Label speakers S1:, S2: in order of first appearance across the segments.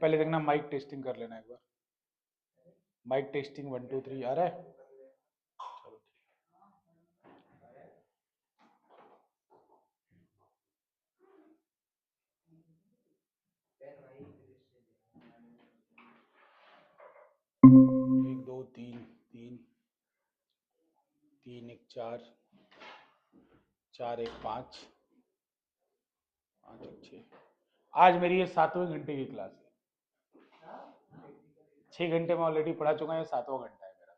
S1: पहले देखना mic testing कर लेना एक बार। माइक टेस्टिंग 1 2 3 आ रहा है। चलो ठीक। 1 2 3 3 3 1 4 4 1 5 5 1 6। आज मेरी ये 7वें घंटे की क्लास है। 6 घंटे में ऑलरेडी पढ़ा चुका है, ये 7वां घंटा है मेरा।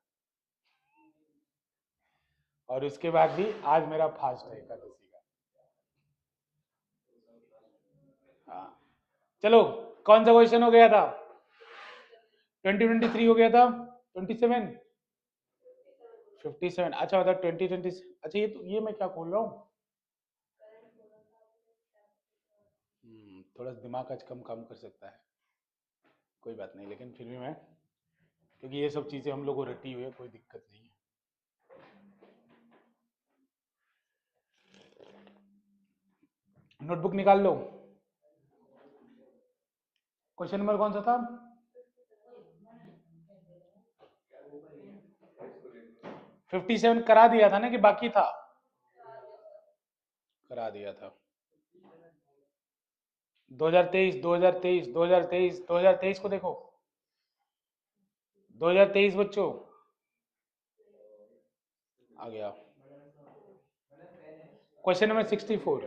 S1: और उसके बाद भी आज मेरा फास्ट है एकादशी का। हाँ चलो, कौन सा क्वेश्चन हो गया था? 2023 हो गया था। 27 57। अच्छा बता 2020। अच्छा ये मैं क्या खोल रहा हूँ? थोड़ा दिमाग आज कम काम कर सकता है, कोई बात नहीं, लेकिन फिर भी मैं, क्योंकि ये सब चीज़ें हम लोग को रटी हुई है, कोई दिक्कत नहीं है। नोटबुक निकाल लो। क्वेश्चन नंबर कौन सा था? 57 करा दिया था ना कि बाकी था? करा दिया था। 2023 2023 2023 2023 को देखो। 2023 बच्चों आ गया। Question number 64।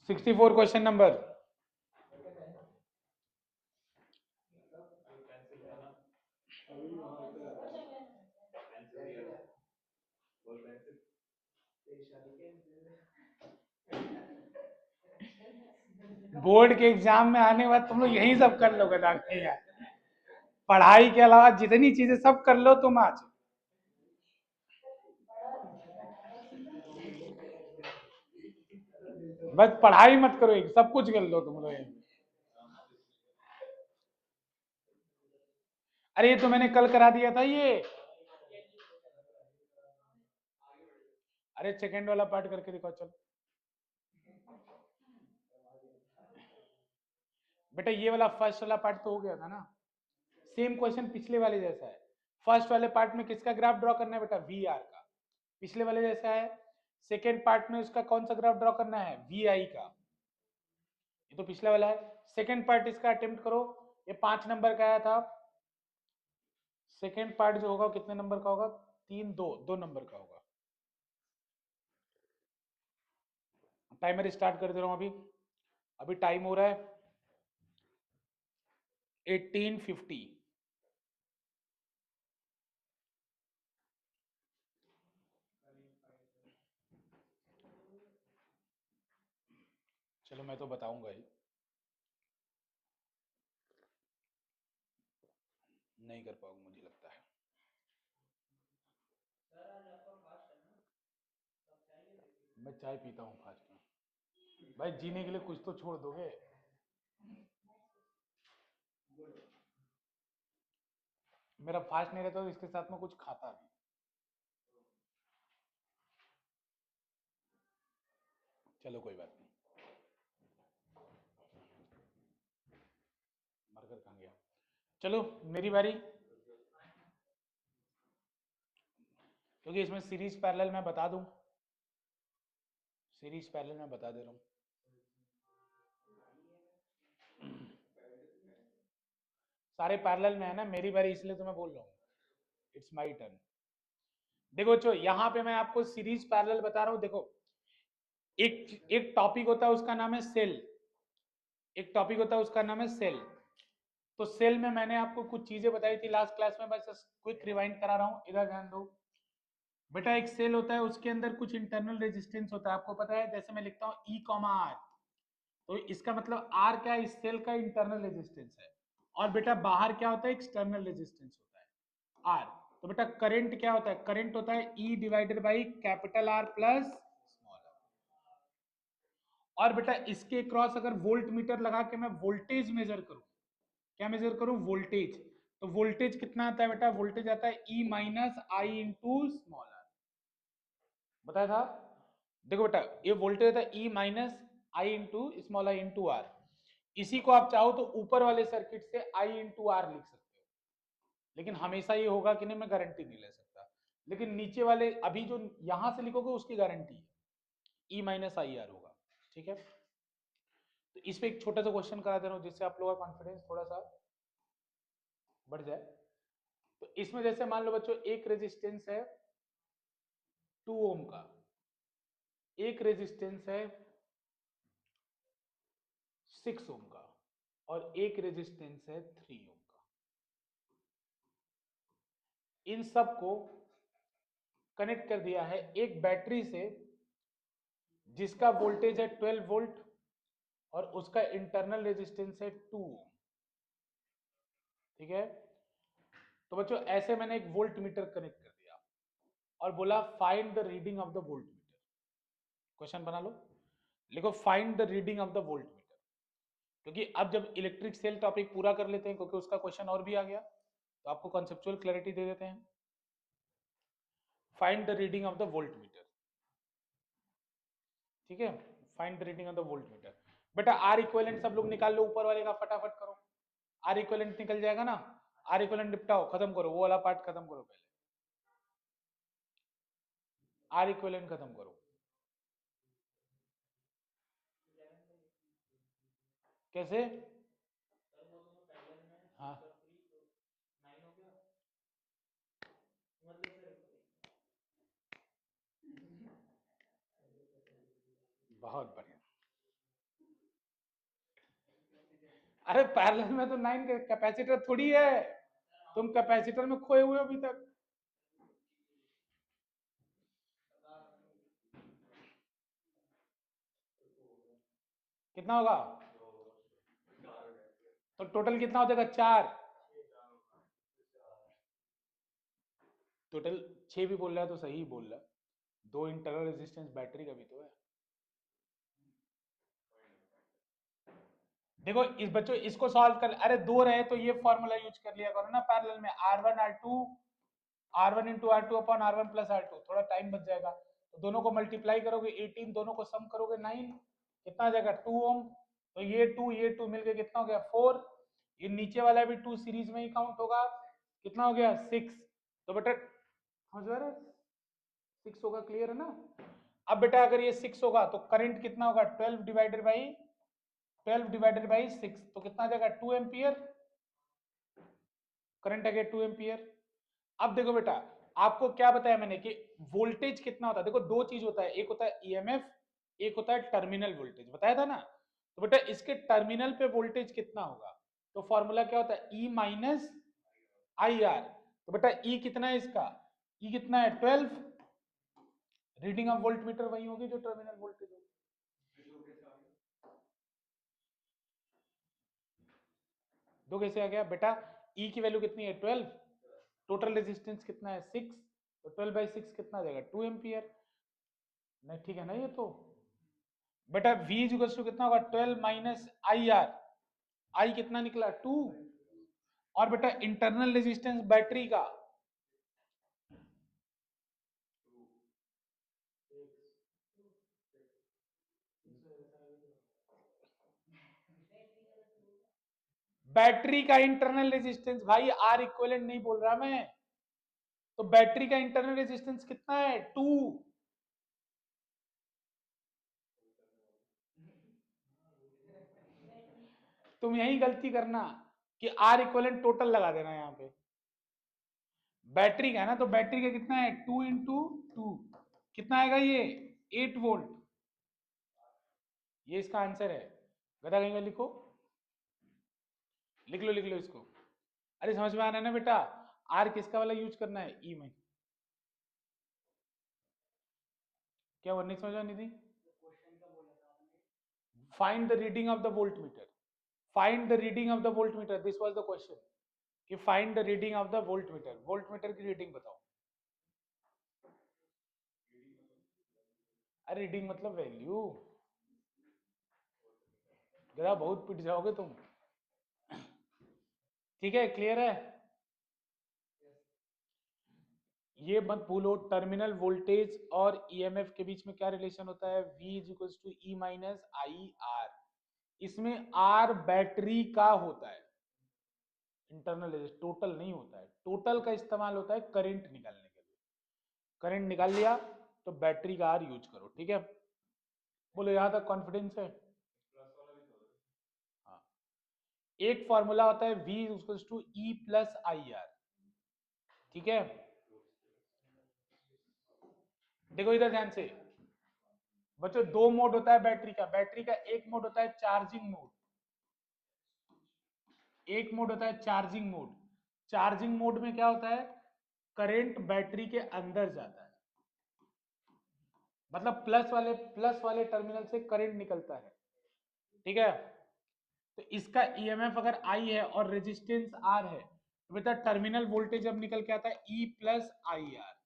S1: 64 question number. Board के एग्जाम में आने के बाद तुम लोग यही सब कर लोगे यार। पढ़ाई के अलावा जितनी चीजें सब कर लो तुम आज। बस पढ़ाई मत करो, एक सब कुछ कर लो तुम लोग। अरे ये तो मैंने कल करा दिया था ये। अरे सेकंड वाला पार्ट करके दिखाओ चलो। बेटा ये वाला फर्स्ट वाला पार्ट तो हो गया था ना। सेम क्वेश्चन पिछले वाले जैसा है। फर्स्ट वाले पार्ट में किसका ग्राफ ड्रॉ करना है बेटा? वी आर का। पिछले वाले जैसा है। सेकेंड पार्ट में उसका कौन सा ग्राफ ड्रॉ करना है? वी आई का। ये तो पिछला वाला है। सेकेंड पार्ट इसका अटेम्प्ट करो। ये 5 नंबर का आया था। सेकेंड पार्ट जो होगा कितने नंबर का होगा? 3 2 2 नंबर का होगा। टाइमर स्टार्ट कर दे रहा हूं अभी। अभी टाइम हो रहा है 18:50। चलो मैं तो बताऊंगा ही। नहीं कर पाऊंगा मुझे लगता है। मैं चाय पीता हूँ फास्ट में। भाई जीने के लिए कुछ तो छोड़ दोगे। मेरा फास्ट नहीं रहता तो इसके साथ में कुछ खाता भी। चलो कोई बात नहीं। मरकर कहाँ गया? चलो मेरी बारी। क्योंकि इसमें सीरीज पैरेलल मैं बता दूं। सीरीज पैरेलल मैं बता दे रहा हूँ। सारे पैरेलल में है ना, मेरी बारी इसलिए तो मैं बोल रहा हूँ। It's my turn. देखो बच्चों, यहाँ पे मैं आपको सीरीज पैरेलल बता रहा हूँ। देखो एक एक टॉपिक होता है उसका नाम है सेल। एक टॉपिक होता है उसका नाम है सेल। तो सेल में मैंने आपको कुछ चीजें बताई थी लास्ट क्लास में, बस क्विक रिवाइंड करा रहा हूँ, इधर ध्यान दो। बेटा एक सेल होता है, उसके अंदर कुछ इंटरनल रेजिस्टेंस होता है, आपको पता है। जैसे मैं लिखता हूँ ई कॉमा आर, तो इसका मतलब आर क्या है? इस सेल का इंटरनल रेजिस्टेंस है। और बेटा बाहर क्या होता है? एक्सटर्नल रेजिस्टेंस होता है आर। तो बेटा करंट क्या होता है? करंट होता है E divided by capital R plus small R. और बेटा इसके क्रॉस अगर वोल्ट मीटर लगा के मैं वोल्टेज मेजर करूं, क्या मेजर करूं? वोल्टेज। तो वोल्टेज कितना आता है बेटा? वोल्टेज आता है E minus I into small R. बताया था। देखो बेटा ये वोल्टेज होता है E minus I into small I into R. इसी को आप चाहो तो ऊपर वाले सर्किट से आई इंटू आर लिख सकते हो, लेकिन हमेशा ये होगा कि नहीं, मैं गारंटी नहीं ले सकता। लेकिन नीचे वाले अभी जो यहां से लिखोगे उसकी गारंटी है, ई माइनस आई आर होगा। ठीक है, तो इस पे एक छोटा सा क्वेश्चन करा दे रहा हूं जिससे आप लोगों का कॉन्फिडेंस थोड़ा सा बढ़ जाए। तो इसमें जैसे मान लो बच्चों, एक रेजिस्टेंस है 2 ओम का, एक रेजिस्टेंस है 6 ओम का, और एक रेजिस्टेंस है 3 ओम का। इन सब को कनेक्ट कर दिया है एक बैटरी से जिसका वोल्टेज है 12 वोल्ट और उसका इंटरनल रेजिस्टेंस है 2 ओम। ठीक है, तो बच्चों ऐसे मैंने एक वोल्ट मीटर कनेक्ट कर दिया और बोला find the reading of the volt metre. Question बना लो, लिखो find the reading of the volt metre. क्योंकि अब जब इलेक्ट्रिक सेल टॉपिक पूरा कर लेते हैं, क्योंकि उसका क्वेश्चन और भी आ गया, तो आपको कॉन्सेप्चुअल क्लैरिटी दे देते हैं। Find the reading of the volt metre. ठीक है, find the reading of the volt metre. बेटा आर इक्विवेलेंट सब लोग निकाल लो, ऊपर वाले का फटाफट करो। आर इक्विवेलेंट निकल जाएगा ना, आर इक्विवेलेंट निपटाओ, खत्म करो वो वाला पार्ट, खत्म करो पहले, आर इक्विवेलेंट खत्म करो। कैसे? हाँ, बहुत बढ़िया। अरे पैरेलल में तो 9 कैपेसिटर थोड़ी है, तुम कैपेसिटर में खोए हुए हो अभी तक। कितना होगा? तो टोटल कितना हो जाएगा? 4। टोटल 6 भी बोल रहा है तो सही बोल रहा है, 2 इंटरनल रेजिस्टेंस बैटरी का भी तो है। देखो इस बच्चों इसको सॉल्व कर, अरे 2 रहे तो ये फॉर्मूला यूज कर लिया करो ना पैरेलल में, R one into R two upon R one plus R two, थोड़ा टाइम बच जाएगा। तो दोनों को मल्टीप्लाई करोगे 18, दोनों को सम करोगे 9, कितना आ जाएगा 2 ओम। तो ये टू मिलके कितना हो गया 4। ये नीचे वाला भी 2 सीरीज में ही काउंट होगा, कितना हो गया 6। तो बेटा समझ रहे हो, 6 होगा, क्लियर है ना? अब बेटा अगर ये 6 होगा तो करंट कितना होगा, 12 डिवाइडेड बाई 6, तो कितना आ जाएगा 2 एम्पियर। करंट आ गया 2 एम्पियर। अब देखो बेटा, आपको क्या बताया मैंने कि वोल्टेज कितना होता है। देखो दो चीज होता है, एक होता है ईएमएफ, एक होता है टर्मिनल वोल्टेज, बताया था ना। तो बेटा इसके टर्मिनल पे वोल्टेज कितना होगा, तो फॉर्मूला क्या होता है, ई माइनस आई आर। तो बेटा ई कितना है इसका, ई कितना है 12। रीडिंग ऑफ वोल्ट मीटर वही होगी जो टर्मिनल वोल्टेज होगी। दो कैसे आ गया बेटा, ई की वैल्यू कितनी है 12, टोटल रेजिस्टेंस कितना है 6, तो 12/6 कितना आ जाएगा 2 एम्पियर। नहीं ठीक है ना ये तो। बेटा V इक्वल टू कितना होगा 12 माइनस आई आर, आई कितना निकला 2। और बेटा इंटरनल रेजिस्टेंस बैटरी का, बैटरी का इंटरनल रेजिस्टेंस भाई, आर इक्विवेलेंट नहीं बोल रहा मैं। तो बैटरी का इंटरनल रेजिस्टेंस कितना है 2। तुम यही गलती करना कि आर इक्विवेलेंट टोटल लगा देना यहाँ पे, बैटरी का है ना, तो बैटरी का कितना है 2 × 2, कितना आएगा ये 8 वोल्ट। ये इसका आंसर है। गधा कहीं का लिखो, लिख लो इसको। अरे समझ में आ रहा है ना बेटा, आर किसका वाला यूज करना है, ई में। क्या वो नहीं समझ में Nidhi? Find the reading of the volt meter, find the reading of the volt meter, this was the question कि find the reading of the volt meter, volt meter की रीडिंग बताओ। अरे रीडिंग मतलब वैल्यू, गधा बहुत पिट जाओगे तुम। ठीक है, क्लियर है? ये मत भूलो, टर्मिनल वोल्टेज और ईएमएफ के बीच में क्या रिलेशन होता है, V is equal to E minus I R. इसमें आर बैटरी का होता है, इंटरनल टोटल नहीं होता है। टोटल का इस्तेमाल होता है करंट निकालने के लिए। करंट निकाल लिया तो बैटरी का आर यूज करो, ठीक है। बोलो यहां तक कॉन्फिडेंस है? हाँ। एक फॉर्मूला होता है V equal to E plus I R, ठीक है। देखो इधर ध्यान से बच्चों, दो मोड होता है बैटरी का। बैटरी का एक मोड होता है चार्जिंग मोड, एक मोड होता है चार्जिंग मोड। चार्जिंग मोड में क्या होता है, करंट बैटरी के अंदर जाता है, मतलब प्लस वाले टर्मिनल से करंट निकलता है, ठीक है। तो इसका ईएमएफ अगर आई है और रेजिस्टेंस आर है, तो बेटा टर्मिनल वोल्टेज अब निकल के आता है ई प्लस आई आर।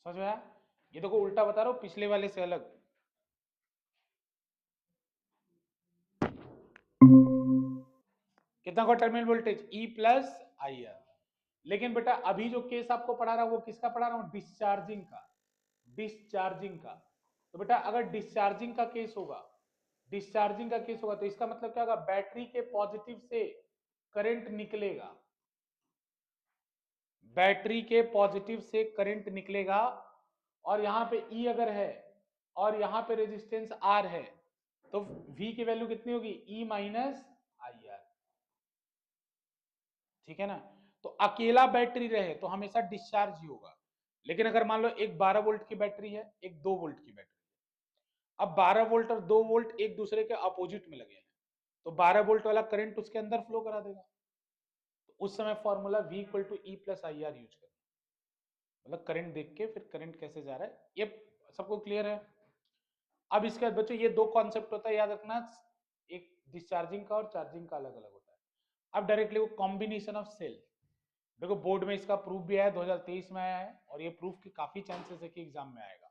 S1: समझ में आया? ये देखो उल्टा बता रहा हूं, पिछले वाले से अलग। कितना का terminal voltage, E plus I are. लेकिन बेटा अभी जो केस आपको पढ़ा रहा हूं वो किसका पढ़ा रहा हूं, डिस्चार्जिंग का। डिस्चार्जिंग का। तो बेटा अगर डिस्चार्जिंग का केस होगा, डिस्चार्जिंग का केस होगा तो इसका मतलब क्या होगा, बैटरी के पॉजिटिव से करंट निकलेगा, बैटरी के पॉजिटिव से करंट निकलेगा। और यहां पे ई अगर है और यहां पे रेजिस्टेंस आर है, तो V की वैल्यू कितनी होगी, ई माइनस आई आर, ठीक है ना। तो अकेला बैटरी रहे तो हमेशा डिस्चार्ज ही होगा। लेकिन अगर मान लो एक 12 वोल्ट की बैटरी है, एक 2 वोल्ट की बैटरी है, अब 12 वोल्ट और 2 वोल्ट एक दूसरे के अपोजिट में लगे हैं, तो 12 वोल्ट वाला करंट उसके अंदर फ्लो करा देगा। तो उस समय formula V equal to E plus I R use करना, मतलब करंट देख के फिर करंट कैसे जा रहा है, ये सबको क्लियर है। अब इसके बाद बच्चों ये दो कॉन्सेप्ट होता है याद रखना, एक डिस्चार्जिंग का और चार्जिंग का अलग अलग होता है। अब डायरेक्टली वो कॉम्बिनेशन ऑफ सेल, देखो बोर्ड में इसका प्रूफ भी आया, 2023 में आया है, और ये प्रूफ के काफी चांसेस है कि एग्जाम में आएगा।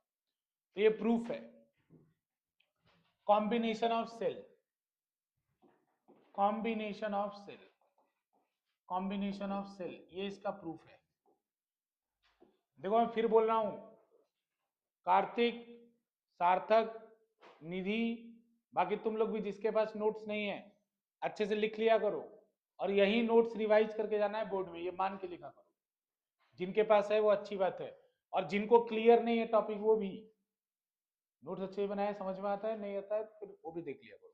S1: तो ये प्रूफ है, combination of cell, combination of cell, combination of cell, ये इसका प्रूफ है। देखो मैं फिर बोल रहा हूं, कार्तिक, सार्थक, निधि, बाकी तुम लोग भी जिसके पास नोट्स नहीं है अच्छे से लिख लिया करो, और यही नोट्स रिवाइज करके जाना है बोर्ड में, ये मान के लिखा करो। जिनके पास है वो अच्छी बात है, और जिनको क्लियर नहीं है टॉपिक वो भी नोट्स अच्छे बनाए, समझ में आता है, नहीं आता है तो फिर वो भी देख लिया करो।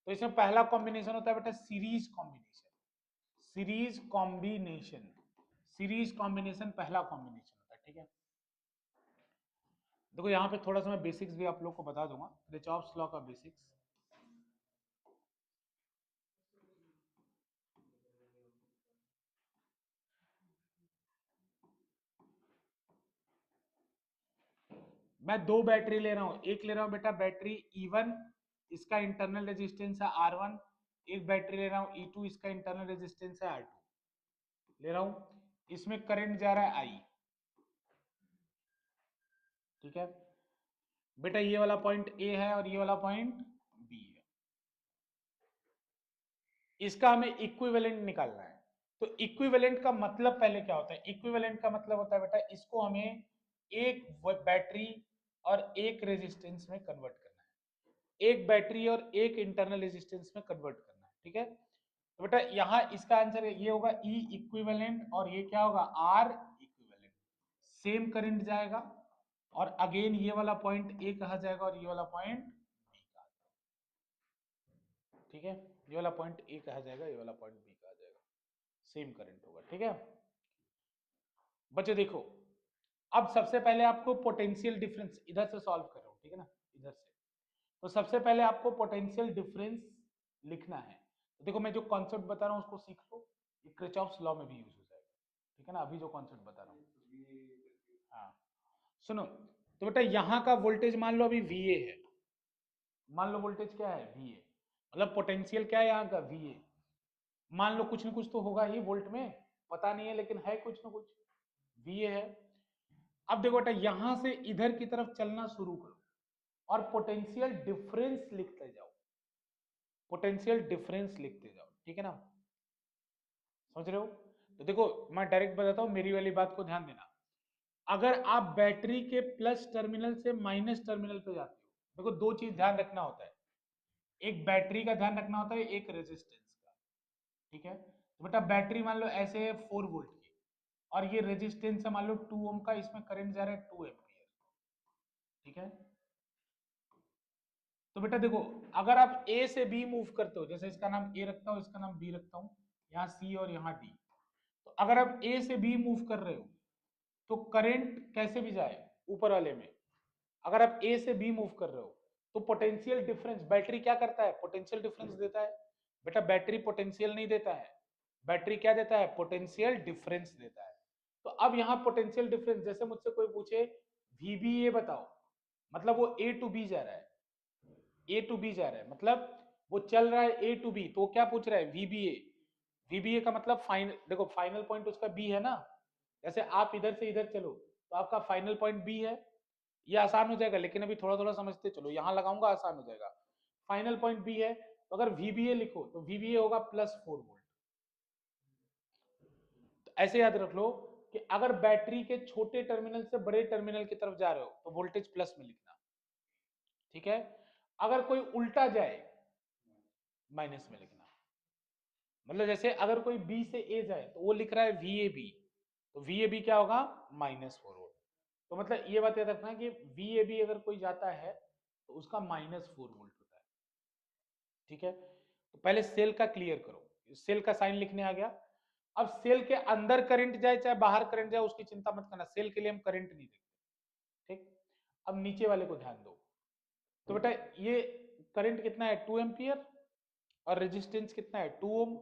S1: तो इसमें पहला कॉम्बिनेशन होता है बेटा series combination, series combination, series combination पहला कॉम्बिनेशन होता है, ठीक है। देखो यहाँ पे थोड़ा सा मैं बेसिक्स भी आप लोग को बता दूंगा, किरचॉफ्स लॉ का बेसिक्स। मैं दो बैटरी ले रहा हूँ, एक ले रहा हूँ बेटा बैटरी E1, इसका इंटरनल रेजिस्टेंस है R1, एक बैटरी ले रहा हूँ E2, इसका इंटरनल रेजिस्टेंस है R2 ले रहा हूँ। इसमें करंट जा रहा है I, ठीक है बेटा। ये वाला पॉइंट A है और ये वाला पॉइंट B है, इसका हमें इक्विवेलेंट निकालना है। तो इक्विवेलेंट का मतलब पहले क्या होता है, इक्विवेलेंट का मतलब होता है बेटा इसको हमें एक बैटरी और एक रेजिस्टेंस में कन्वर्ट करना है, एक बैटरी और एक इंटरनल रेजिस्टेंस में कन्वर्ट करना है, ठीक है। तो बेटा यहाँ इसका आंसर ये होगा E इक्विवेलेंट, और ये क्या होगा R इक्विवेलेंट। सेम करंट जाएगा, और अगेन ये वाला पॉइंट A कहा जाएगा और ये वाला पॉइंट B कहा जाएगा, ठीक है। ये वाला पॉइंट A कहा जाएगा, ये वाला पॉइंट B कहा जाएगा, सेम करंट होगा, ठीक है। बच्चों देखो, अब सबसे पहले आपको पोटेंशियल डिफरेंस इधर से सॉल्व कर रहा हूं, ठीक है ना, इधर से। तो सबसे पहले आपको पोटेंशियल डिफरेंस लिखना है। तो देखो मैं जो कॉन्सेप्ट बता रहा हूँ उसको सीख लो, ये किरचॉफ्स लॉ में भी यूज हो जाएगा, ठीक है ना। अभी जो कॉन्सेप्ट बता रहा हूँ, हाँ सुनो। तो बेटा यहाँ का वोल्टेज मान लो अभी VA है, मान लो वोल्टेज क्या है VA, मतलब पोटेंशियल क्या है यहाँ का VA। मान लो कुछ न कुछ तो होगा ही वोल्ट में, पता नहीं है लेकिन है कुछ न कुछ, VA है। अब देखो बेटा यहां से इधर की तरफ चलना शुरू करो और पोटेंशियल डिफरेंस लिखते जाओ, पोटेंशियल डिफरेंस लिखते जाओ, ठीक है ना, समझ रहे हो। तो देखो मैं डायरेक्ट बताता हूँ, मेरी वाली बात को ध्यान देना। अगर आप बैटरी के प्लस टर्मिनल से माइनस टर्मिनल पे जाते हो, देखो दो चीज ध्यान रखना होता है, एक बैटरी का ध्यान रखना होता है, एक रेजिस्टेंस का। ठीक है, तो बेटा बैटरी मान लो ऐसे है 4 वोल्ट की, और ये रेजिस्टेंस है मान लो 2 ओम का, इसमें करंट जा रहा है 2 एम्पियर। ठीक है, तो बेटा देखो, अगर आप ए से बी मूव करते हो, जैसे इसका नाम ए रखता हूं, इसका नाम बी रखता हूं, यहाँ सी और यहाँ डी, तो अगर आप ए से बी मूव कर रहे हो तो करंट कैसे भी जाए ऊपर वाले में। अगर आप ए से बी मूव कर रहे हो तो पोटेंशियल डिफरेंस, बैटरी क्या करता है, पोटेंशियल डिफरेंस देता है। बेटा बैटरी पोटेंशियल नहीं देता है, बैटरी क्या देता है, पोटेंशियल डिफरेंस देता है। तो अब यहाँ पोटेंशियल डिफरेंस, जैसे मुझसे कोई पूछे वीबीए बताओ, मतलब वो ए टू बी जा रहा है, ए टू बी जा रहा है, मतलब वो चल रहा है ए टू बी, तो वो क्या पूछ रहा है, वीबीए। वीबीए का मतलब फाइनल, देखो फाइनल पॉइंट उसका बी है ना, जैसे आप इधर से इधर चलो तो आपका फाइनल पॉइंट बी है, ये आसान हो जाएगा, लेकिन अभी थोड़ा थोड़ा समझते चलो, यहां लगाऊंगा आसान हो जाएगा। फाइनल पॉइंट बी है, तो अगर वीबीए लिखो तो वीबीए होगा +4 वोल्ट। तो ऐसे याद रख लो कि अगर बैटरी के छोटे टर्मिनल से बड़े टर्मिनल की तरफ जा रहे हो तो वोल्टेज प्लस में लिखना। ठीक है, अगर कोई उल्टा जाए माइनस में लिखना। मतलब जैसे अगर कोई बी से ए जाए तो वो लिख रहा है वी ए बी, तो वी ए बी क्या होगा, -4 वोल्ट। तो मतलब ये बात याद रखना कि वी ए बी अगर कोई जाता है तो उसका -4 वोल्ट होता है। ठीक है, तो पहले सेल का क्लियर करो, सेल का साइन लिखने आ गया। अब सेल के अंदर करंट जाए चाहे बाहर करंट जाए उसकी चिंता मत करना, सेल के लिए हम करंट नहीं देखते। ठीक, अब नीचे वाले को ध्यान दो, तो बेटा ये करंट कितना है, 2 एम्पियर, और रेजिस्टेंस कितना है, 2 ओम।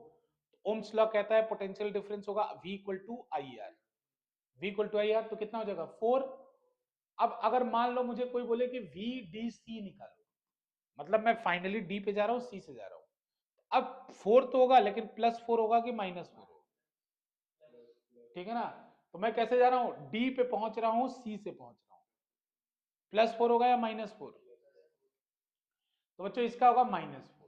S1: ओम्स लॉ कहता है पोटेंशियल डिफरेंस होगा V equal to I R, V equal to I R, तो कितना हो जाएगा 4। अब अगर मान लो मुझे कोई बोले कि वी डी सी निकालो, मतलब मैं फाइनली डी पे जा रहा हूँ, सी से जा रहा हूँ, अब 4 तो होगा लेकिन +4 होगा कि -4 होगा। ठीक है ना, तो मैं कैसे जा रहा हूँ, डी पे पहुंच रहा हूँ, सी से पहुंच रहा हूँ, +4 होगा या -4, तो बच्चों इसका होगा -4।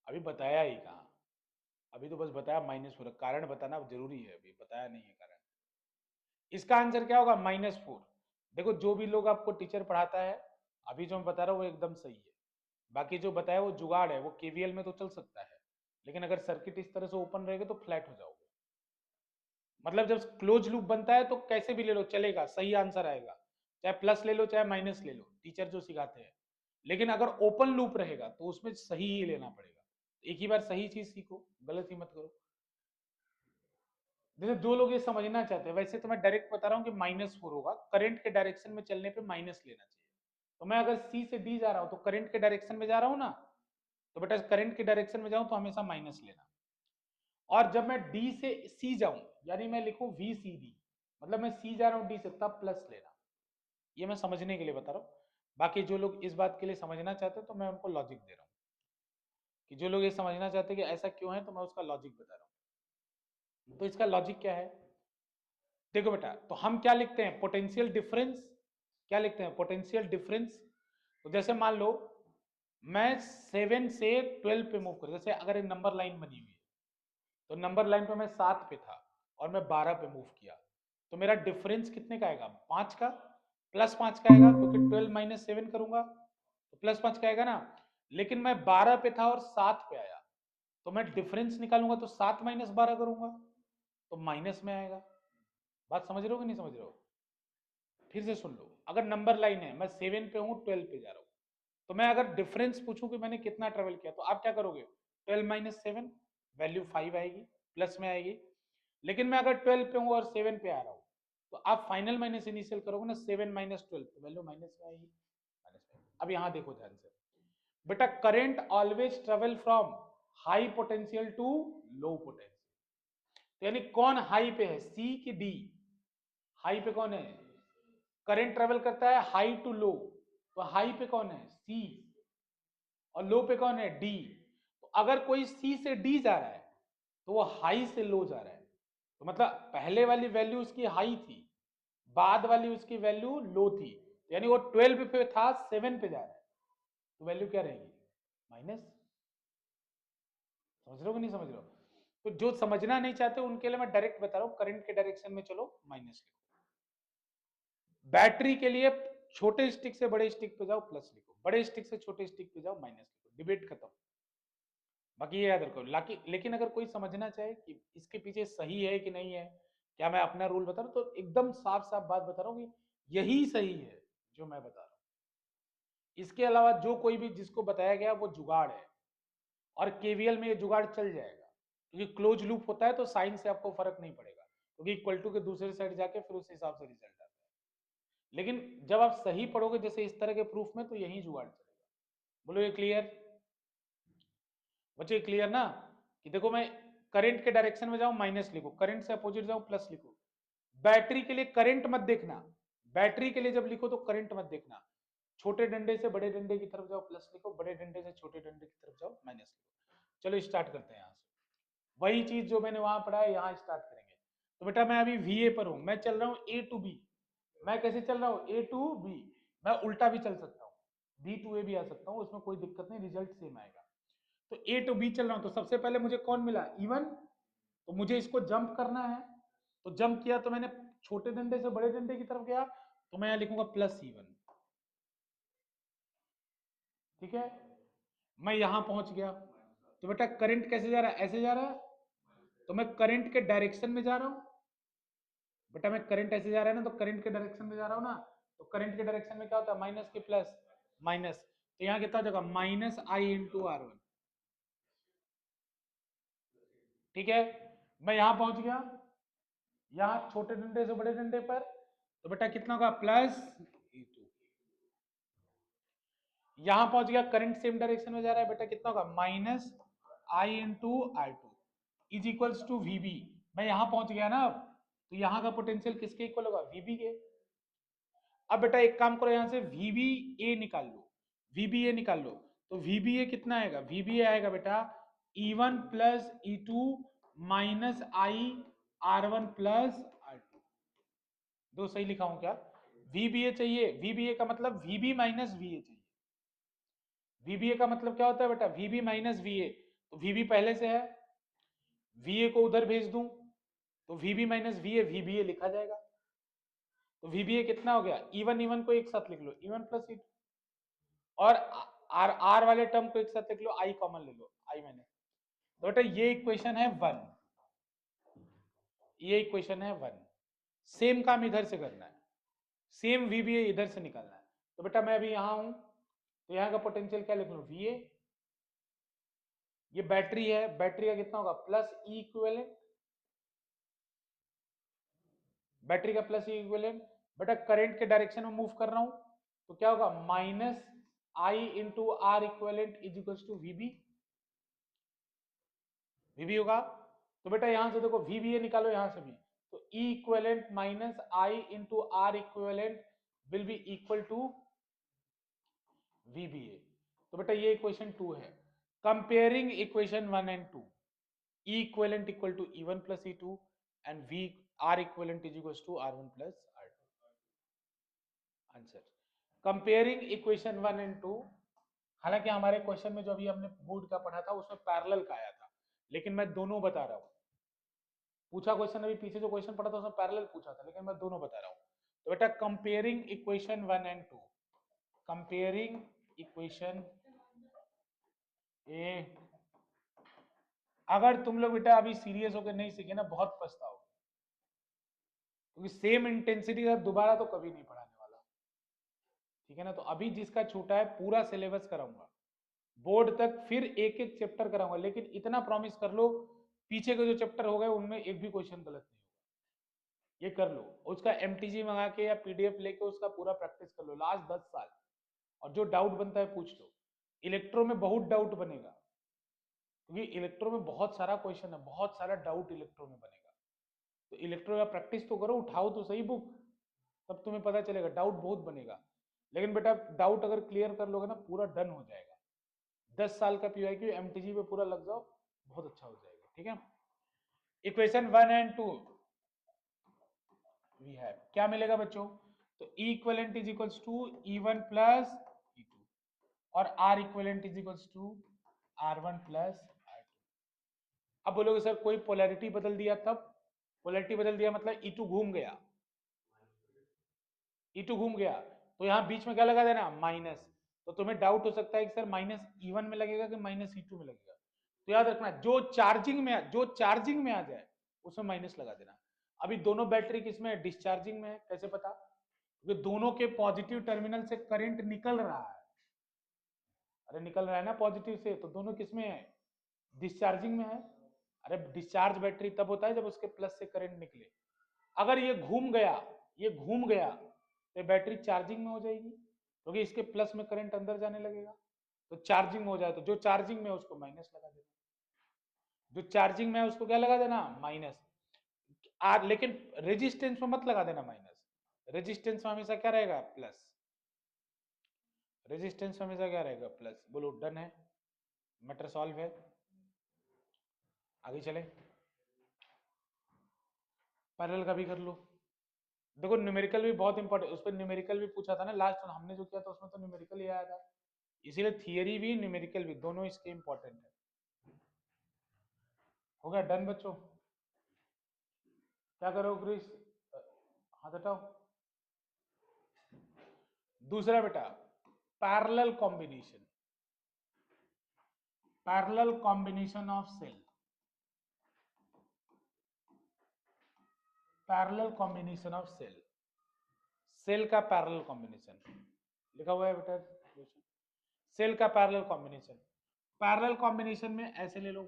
S1: अभी बताया ही कहा, अभी तो बस बताया -4, कारण बताना जरूरी है, अभी बताया नहीं है कारण। इसका आंसर क्या होगा, -4। देखो जो भी लोग आपको टीचर पढ़ाता है, अभी जो मैं बता रहा हूँ वो एकदम सही है, बाकी जो बताया वो जुगाड़ है, वो केवीएल में तो चल सकता है, लेकिन अगर सर्किट इस तरह से ओपन रहेगा तो फ्लैट हो जाओगे। मतलब जब क्लोज लूप बनता है तो कैसे भी ले लो चलेगा, सही आंसर आएगा, चाहे प्लस ले लो चाहे माइनस ले लो, टीचर जो सिखाते हैं। लेकिन अगर ओपन लूप रहेगा तो उसमें सही ही लेना पड़ेगा, एक ही बार सही चीज सीखो, गलत ही मत करो। जैसे जो लोग ये समझना चाहते हैं, वैसे तो मैं डायरेक्ट बता रहा हूँ कि -4 होगा, करंट के डायरेक्शन में चलने पे माइनस लेना चाहिए। तो मैं अगर सी से डी जा रहा हूँ तो करंट के डायरेक्शन में जा रहा हूँ ना, तो बेटा करंट के डायरेक्शन में जाऊं तो हमेशा माइनस लेना। और जब मैं डी से सी जाऊं, यानी मैं लिखूं वी सी डी, मतलब मैं सी जा रहा हूं डी से, तब प्लस लेना। ये मैं समझने के लिए बता रहा हूँ, बाकी जो लोग इस बात के लिए समझना चाहते हैं तो मैं उनको लॉजिक दे रहा हूँ, कि जो लोग ये समझना चाहते हैं कि ऐसा क्यों है, तो मैं उसका लॉजिक बता रहा हूँ। तो इसका लॉजिक क्या है, देखो बेटा, तो हम क्या लिखते हैं, पोटेंशियल डिफरेंस, क्या लिखते हैं, पोटेंशियल डिफरेंस। तो जैसे मान लो मैं 7 से 12 पे मूव कर, जैसे अगर एक नंबर लाइन बनी हुई है, तो नंबर लाइन पे मैं 7 पे था और मैं 12 पे मूव किया, तो मेरा डिफरेंस कितने का आएगा, 5 का, +5 का आएगा, क्योंकि 12 - 7 करूंगा तो +5 का आएगा ना। लेकिन मैं 12 पे था और 7 पे आया, तो मैं डिफरेंस निकालूंगा तो 7 - 12 करूंगा, तो माइनस में आएगा। बात समझ रहे हो कि नहीं समझ रहे हो, फिर से सुन लो, अगर नंबर लाइन है, मैं 7 पे हूँ 12 पे जा रहा हूँ, तो मैं अगर डिफरेंस पूछूं कि मैंने कितना ट्रेवल किया, तो आप क्या करोगे, 12 - 7, वैल्यू 5 आएगी, प्लस में आएगी। लेकिन मैं अगर 12 पे हूँ और 7 पे आ रहा हूँ, तो आप फाइनल माइनस इनिशियल करोगे ना, 7 - 12, तो वैल्यू माइनस में आएगी, माइनस में। अब यहाँ देखो ध्यान से बेटा, current always travel from high potential to low potential, तो यानी कौन हाई पे है, सी की डी, हाई पे कौन है, करंट ट्रेवल करता है हाई टू लो, तो हाई पे कौन है, सी, और लो पे कौन है, डी। तो अगर कोई सी से डी जा रहा है तो वो हाई से लो जा रहा है, तो मतलब पहले वाली वैल्यू उसकी हाई थी, बाद वाली उसकी वैल्यू लो थी, यानी वो 12 पे था 7 पे जा रहा है, तो वैल्यू क्या रहेगी, माइनस। समझ रहे हो कि नहीं समझ रहे हो? तो जो समझना नहीं चाहते उनके लिए मैं डायरेक्ट बता रहा हूँ, करंट के डायरेक्शन में चलो माइनस लिखो, बैटरी के लिए छोटे स्टिक से बड़े स्टिक पे जाओ प्लस लिखो, बड़े स्टिक से छोटे स्टिक पे जाओ माइनस लिखो, डिबेट खत्म। बाकी ये याद रखो, लेकिन अगर कोई समझना चाहे कि इसके पीछे सही है कि नहीं है, क्या मैं अपना रूल बता रहा हूँ, तो एकदम साफ साफ बात बता रहा हूँ कि यही सही है जो मैं बता रहा हूँ। इसके अलावा जो कोई भी जिसको बताया गया वो जुगाड़ है, और केवीएल में ये जुगाड़ चल जाएगा, क्योंकि क्लोज लूप होता है तो साइन से आपको फर्क नहीं पड़ेगा, क्योंकि इक्वल टू के दूसरे साइड जाके फिर उस हिसाब से रिजल्ट आता है। लेकिन जब आप सही पढ़ोगे जैसे इस तरह के प्रूफ में, तो यही जुगाड़ चलेगा। बोलो ये क्लियर? बच्चे क्लियर ना? कि देखो मैं करंट के डायरेक्शन में जाऊं माइनस लिखो, करंट से अपोजिट जाऊं प्लस लिखो। बैटरी के लिए करंट मत देखना, बैटरी के लिए जब लिखो तो करंट मत देखना, छोटे डंडे से बड़े डंडे की तरफ जाओ प्लस लिखो, बड़े डंडे से छोटे डंडे की तरफ जाओ माइनस लिखो। चलो स्टार्ट करते हैं यहां से, वही चीज जो मैंने वहां पढ़ा है यहां स्टार्ट करेंगे। तो बेटा मैं अभी VA पर हूं, मैं चल रहा हूं A to B। मैं कैसे चल रहा हूं? A to B। मैं उल्टा भी चल सकता हूं, B to A भी आ सकता हूं, उसमें कोई दिक्कत नहीं, रिजल्ट सेम आएगा। तो A to B चल रहा हूं, तो सबसे पहले मुझे कौन मिला? E1। तो मुझे इसको जंप करना है, तो जंप किया तो मैंने छोटे डंडे से बड़े डंडे की तरफ गया, तो मैं यहां लिखूंगा प्लस E1। ठीक है, मैं यहां पहुंच गया। तो बेटा करंट कैसे जा रहा है? ऐसे जा रहा है, तो मैं करंट के डायरेक्शन में जा रहा हूं। बेटा मैं करंट ऐसे जा रहा है ना, तो करंट के डायरेक्शन में जा रहा हूं ना, तो करंट के डायरेक्शन में क्या होता है? माइनस के प्लस, माइनस, तो यहां कितना हो जाएगा? Minus I into R1। ठीक है, मैं यहां पहुंच गया, यहां छोटे डंडे से बड़े डंडे पर, तो बेटा कितना होगा? Plus E2। यहां पहुंच गया, करंट सेम डायरेक्शन में जा रहा है, बेटा कितना होगा? Minus I into R2 is equals to VB। मैं यहां पहुंच गया ना, अब तो यहां का पोटेंशियल किसके इक्वल होगा? VB के। अब बेटा एक काम करो, यहां से VBA निकाल लो, VBA निकाल लो, तो VBA कितना आएगा? VBA आएगा बेटा E1 प्लस E2 माइनस आई R1 प्लस R2। दो सही लिखा हूं क्या? VBA चाहिए, VBA का मतलब VB माइनस VA चाहिए। VBA का मतलब क्या होता है बेटा? VB minus VA। तो VB पहले से है, VA को उधर भेज दूं, तो VB माइनस VA, VBA लिखा जाएगा। तो VBA कितना हो गया? E1 को एक साथ लिख लो, E1 प्लस E2, और R वाले टर्म को एक साथ लिख लो, I कॉमन ले लो, I माइनस। तो बेटा ये इक्वेशन है 1, ये इक्वेशन है 1। सेम काम इधर से करना है, सेम VBA इधर से निकालना है। तो बेटा मैं अभी यहां हूं, तो यहां का पोटेंशियल क्या लिख लूं? VA। ये बैटरी है, बैटरी का कितना होगा? प्लस ई इक्विवेलेंट, बैटरी का प्लस ई इक्विवेलेंट। बेटा करंट के डायरेक्शन में मूव कर रहा हूं, तो क्या होगा? Minus I into R equivalent is equal to VB। VB होगा, तो बेटा यहां से देखो VBA निकालो यहां से भी, तो E equivalent minus I into R equivalent will be equal to VBA। तो बेटा ये इक्वेशन 2 है। Comparing equation 1 and 2, E equivalent equal to E1 plus E2 and V R equivalent is equals to R1 plus R2। Answer comparing equation 1 and 2। हालांकि हमारे question में जो अभी हमने बोर्ड का पढ़ा था उसमें पैरेलल का आया था, लेकिन मैं दोनों बता रहा हूं। पूछा क्वेश्चन अभी पीछे जो क्वेश्चन पढ़ा था उसमें पैरेलल पूछा था, लेकिन मैं दोनों बता रहा हूं। तो बेटा comparing equation 1 and 2, comparing equation A. अगर तुम लोग बेटा अभी सीरियस होकर नहीं सीखे ना, बहुत पछताओगे, क्योंकि सेम इंटेंसिटी का दोबारा तो कभी नहीं पढ़ाने वाला। ठीक है ना? तो अभी जिसका छूटा है पूरा सिलेबस कराऊंगा बोर्ड तक, फिर एक एक चैप्टर कराऊंगा, लेकिन इतना प्रॉमिस कर लो, पीछे के जो चैप्टर हो गए उनमें एक भी क्वेश्चन गलत नहीं होगा, ये कर लो। उसका MTG मंगा के या PDF लेके उसका पूरा प्रैक्टिस कर लो लास्ट 10 साल, और जो डाउट बनता है पूछ लो। इलेक्ट्रो में बहुत डाउट बनेगा, क्योंकि इलेक्ट्रो में बहुत सारा क्वेश्चन है, बहुत सारा डाउट इलेक्ट्रो में बनेगा। तो इलेक्ट्रो का प्रैक्टिस तो करो, उठाओ तो सही बुक, तब तुम्हें पता चलेगा। डाउट बहुत बनेगा, लेकिन बेटा डाउट अगर क्लियर कर लोगे ना, पूरा डन हो जाएगा। 10 साल का PYQ MTG पे पूरा लग जाओ, बहुत अच्छा हो जाएगा। ठीक है, इक्वेशन 1 एंड 2 वी हैव, क्या मिलेगा बच्चों? तो E equivalent is equals to E1 plus E2, और R equivalent is equals to R1 plus R2। अब बोलोगे सर कोई पोलैरिटी बदल दिया, तब पोलैरिटी बदल दिया मतलब E2 घूम गया, E2 घूम गया, तो यहाँ बीच में क्या लगा देना, माइनस। तो तुम्हें डाउट हो सकता है कि सर माइनस E1 में लगेगा कि माइनस E2 में लगेगा। तो याद रखना जो चार्जिंग में आ जाए उसमें माइनस लगा देना। अभी दोनों बैटरी किसमें है, डिस्चार्जिंग में है। कैसे पता, क्योंकि दोनों के पॉजिटिव टर्मिनल से करंट निकल रहा है। अरे निकल रहा है ना पॉजिटिव से, तो दोनों किसमें है, डिस्चार्जिंग में है। अरे डिस्चार्ज बैटरी तब होता है जब उसके प्लस से करंट निकले। अगर ये घूम गया, ये घूम गया, तो बैटरी चार्जिंग में हो जाएगी, क्योंकि इसके प्लस में करंट अंदर जाने लगेगा। तो चार्जिंग में हो जाए तो जो चार्जिंग में है उसको माइनस लगा देना, जो चार्जिंग में है उसको क्या लगा देना, माइनस। लेकिन रेजिस्टेंस में मत लगा देना माइनस, रेजिस्टेंस में हमेशा क्या रहेगा, प्लस। रेजिस्टेंस में हमेशा क्या रहेगा, प्लस। बोलो डन है, मैटर सॉल्व है। आगे चले, पैरेलल का भी कर लो। देखो न्यूमेरिकल भी बहुत इंपॉर्टेंट, उस पर न्यूमेरिकल भी पूछा था ना लास्ट हमने जो किया था, उसमें तो न्यूमेरिकल ही आया था। इसीलिए थियरी भी न्यूमेरिकल भी दोनों इसके इंपॉर्टेंट है। हो गया डन बच्चों, क्या करो क्रिस, हाथ हटाओ। दूसरा बेटा, parallel combination, parallel combination of cell, parallel combination of cell, cell का पैरेलल कॉम्बिनेशन लिखा हुआ है बेटा, सेल का पैरेलल कॉम्बिनेशन। पैरेलल कॉम्बिनेशन में ऐसे ले लो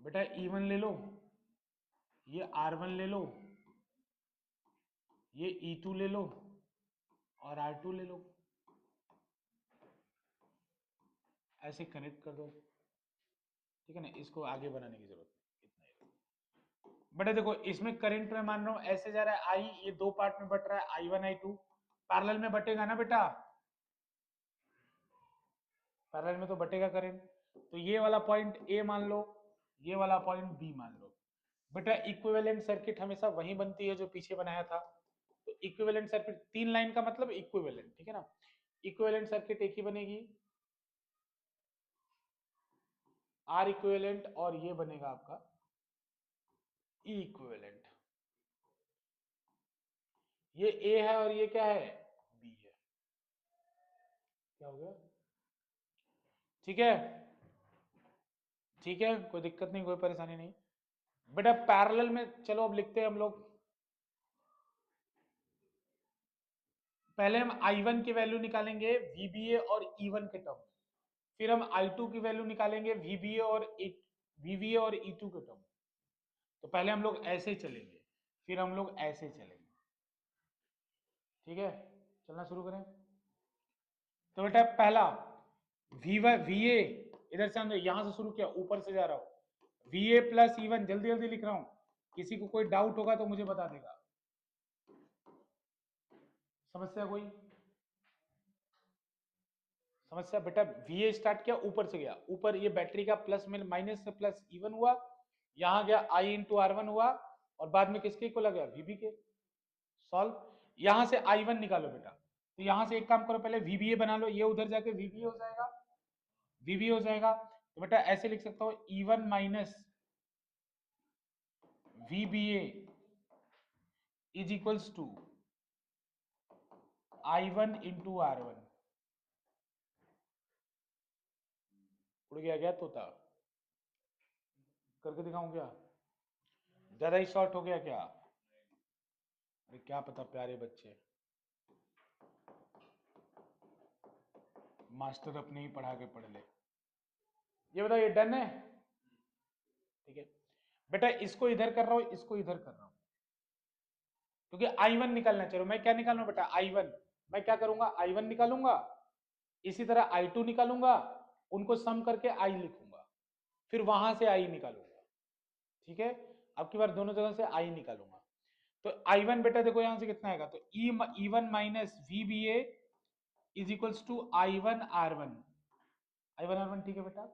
S1: बेटा, E1 ले लो, ये R1 ले लो, ये E2 ले लो और R2 ले लो, ऐसे कनेक्ट कर दो। ठीक है ना, इसको आगे बनाने की जरूरत नहीं, इतना ही। बेटा देखो इसमें करंट में मान रहा हूं ऐसे जा रहा है आई, ये दो पार्ट में बट रहा है, I1 I2 पैरेलल में बटेगा ना बेटा, पैरेलल में तो बटेगा करंट। तो ये वाला पॉइंट ए मान लो, ये वाला पॉइंट बी मान लो। बेटा इक्विवेलेंट सर्किट हमेशा वही बनती है जो पीछे बनाया था। तो इक्विवेलेंट सर्किट, तीन लाइन का मतलब इक्विवेलेंट, ठीक है ना। इक्विवेलेंट सर्किट एक ही बनेगी, आर इक्विवेलेंट, और ये बनेगा आपका ई इक्विवेलेंट। ये ए है और ये क्या है, बी है। क्या हो गया, ठीक है, ठीक है, कोई दिक्कत नहीं, कोई परेशानी नहीं। बेटा पैरेलल में चलो अब लिखते हैं हम लोग। पहले हम I1 की वैल्यू निकालेंगे VBA और E1 के टर्म में, फिर हम I2 की वैल्यू निकालेंगे VBA और E2 के टर्म में। तो पहले हम लोग ऐसे चलेंगे, फिर हम लोग ऐसे चलेंगे, ठीक है। चलना शुरू करें। तो बेटा पहला VA, इधर से हमने यहां से शुरू किया, ऊपर से जा रहा हूं, VA प्लस E1, जल्दी जल्दी लिख रहा हूं, किसी को कोई डाउट होगा तो मुझे बता देगा। समस्या कोई समस्या, बेटा VA स्टार्ट किया, ऊपर से गया, ऊपर ये बैटरी का प्लस में माइनस से प्लस E1 हुआ, यहां गया I इंटू R1 हुआ, और बाद में किसके को लगा, VB के। सॉल्व, यहां से I1 निकालो बेटा, तो यहां से एक काम करो, पहले VBA बना लो, ये उधर जाके VBA हो जाएगा, VB हो जाएगा। तो बेटा ऐसे लिख सकता हूं, E1 minus VBA is equals to I1 into R1। उड़ गया क्या तोता, करके दिखाऊं क्या, ज्यादा ही शॉर्ट हो गया क्या, अरे क्या पता प्यारे बच्चे, मास्टर अपने ही पढ़ा के पढ़ ले। ये बताओ ये डन है, ठीक है। बेटा इसको इधर कर रहा हूं, इसको इधर कर रहा हूं, क्योंकि I1 निकालना, चलो मैं क्या निकाल रहा हूं बेटा, I1, मैं क्या करूंगा, I1 निकालूंगा, इसी तरह I2 निकालूंगा, उनको सम करके I लिखूंगा, फिर वहां से I निकालूंगा, ठीक है। अब की बार दोनों जगह से I निकालूंगा। तो I1 बेटा देखो यहां से कितना आएगा, तो E1 minus VBA is equals to I1 R1, ठीक है बेटा,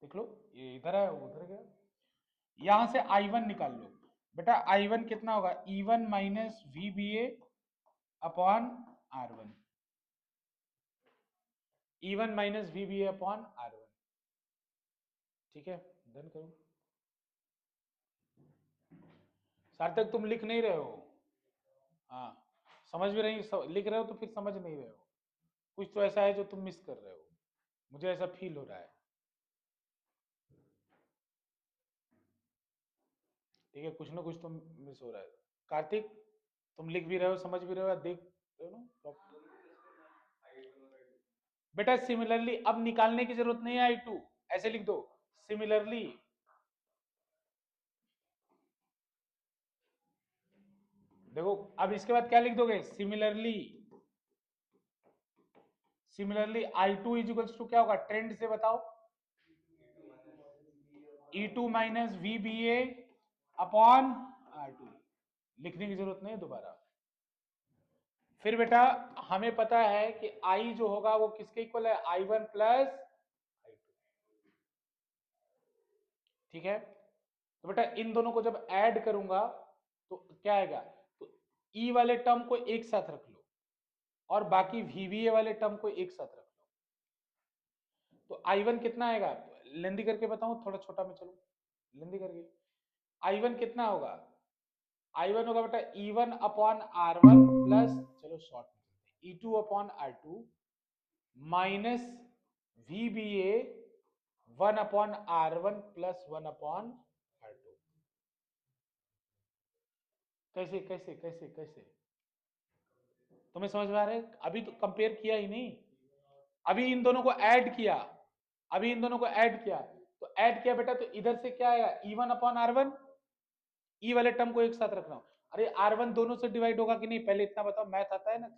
S1: देख लो ये इधर है वो उधर गया, यहां से I1 निकाल लो। बेटा I1 कितना होगा, E1 minus VBA upon R1, E1 minus VBA upon R1, ठीक है, डन करो। सार्थक तुम लिख नहीं रहे हो। हाँ, समझ भी नहीं, लिख रहे हो तो फिर समझ नहीं रहे हो। कुछ तो ऐसा है जो तुम मिस कर रहे हो, मुझे ऐसा फील हो रहा है। ठीक है, कुछ ना कुछ तो मिस हो रहा है। कार्तिक, तुम लिख भी रहे हो, समझ भी रहे हो, या देख रहे हो ना? बेटा सिमिलरली अब निकालने की जरूरत नहीं है, I2 ऐसे लिख दो, सिमिलरली। देखो अब इसके बाद क्या लिख दोगे, similarly. Similarly I2 is equals to क्या होगा, ट्रेंड से बताओ, E2 minus VBA upon R2। लिखने की जरूरत नहीं है दोबारा। फिर बेटा हमें पता है कि I जो होगा वो किसके इक्वल है, I1 प्लस I2। ठीक है, तो बेटा इन दोनों को जब ऐड करूंगा तो क्या आएगा, तो E वाले टर्म को एक साथ रख लो और बाकी VBA वाले टर्म को एक साथ रख लो। तो I1 कितना आएगा, लेंदी करके बताऊं, थोड़ा छोटा में चलो, लेंदी करके। I1 कितना होगा, I1 होगा बेटा E1 अपॉन R1 प्लस, चलो शॉर्ट में E2 upon R2 minus VBA 1 upon R1 plus 1 upon R2। कैसे कैसे कैसे कैसे, तुम्हें समझ में आ रहा है? अभी तो कंपेयर किया ही नहीं, अभी इन दोनों को ऐड किया, अभी इन दोनों को ऐड किया, तो ऐड किया बेटा, तो इधर से क्या आएगा, E1 अपॉन R1, ई वाले टर्म को एक साथ रखना। अरे R1 दोनों से डिवाइड होगा कि नहीं, पहले इतना बताओ, मैथ आता है ना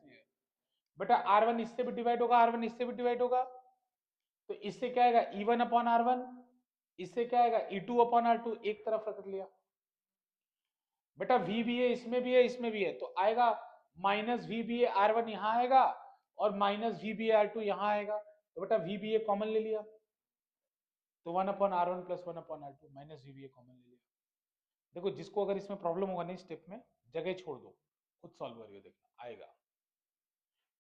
S1: बेटा, R1 इससे भी डिवाइड होगा, R1 इससे भी डिवाइड होगा, तो इससे क्या आएगा, E1 अपॉन R1, इससे क्या आएगा, E2 अपॉन R2, एक तरफ रख लिया। बेटा VBA इसमें भी है, इसमें भी है, तो आएगा माइनस VBA R1 यहां आएगा और माइनस VBA R2 यहां आएगा, तो बेटा VBA कॉमन ले लिया, तो 1 upon R1 plus 1 upon R2 minus VBA common ले लिया। देखो जिसको अगर इसमें प्रॉब्लम होगा नहीं स्टेप में, जगह छोड़ दो, खुद सॉल्व करिए, देखना आएगा।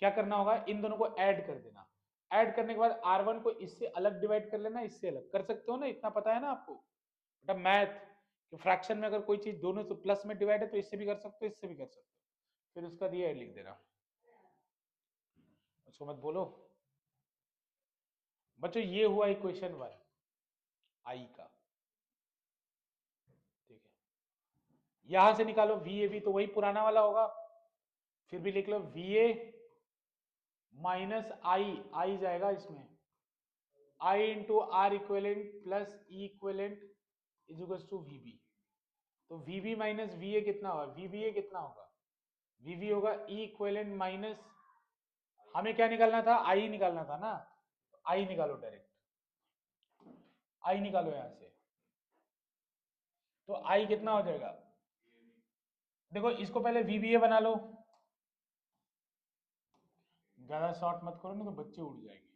S1: क्या करना होगा, इन दोनों को ऐड कर देना, ऐड करने के बाद R1 को इससे अलग डिवाइड कर लेना, इससे अलग कर सकते हो ना, इतना पता है ना आपको बेटा मैथ कि फ्रैक्शन में अगर कोई चीज दोनों से प्लस में डिवाइड है तो इससे भी कर सकते हो, इससे भी कर सकते हो, फिर उसका दिया लिख देना, उसको मत बोलो। बच्चों ये हुआ इक्वेशन 1 आई का। ठीक है, यहां से निकालो VAB, तो वही पुराना वाला होगा, फिर भी लिख लो VA माइनस आई जाएगा इसमें, I into R equivalent plus E equivalent is equal to VB। तो VB माइनस VA कितना होगा, VBA कितना होगा, VB होगा ई इक्वेलेंट माइनस, हमें क्या निकालना था, I निकालना था ना, I निकालो डायरेक्ट, I निकालो यहां से, तो I कितना हो जाएगा, देखो इसको पहले VBA बना लो, ज्यादा शॉर्ट मत करो ना तो बच्चे उड़ जाएंगे,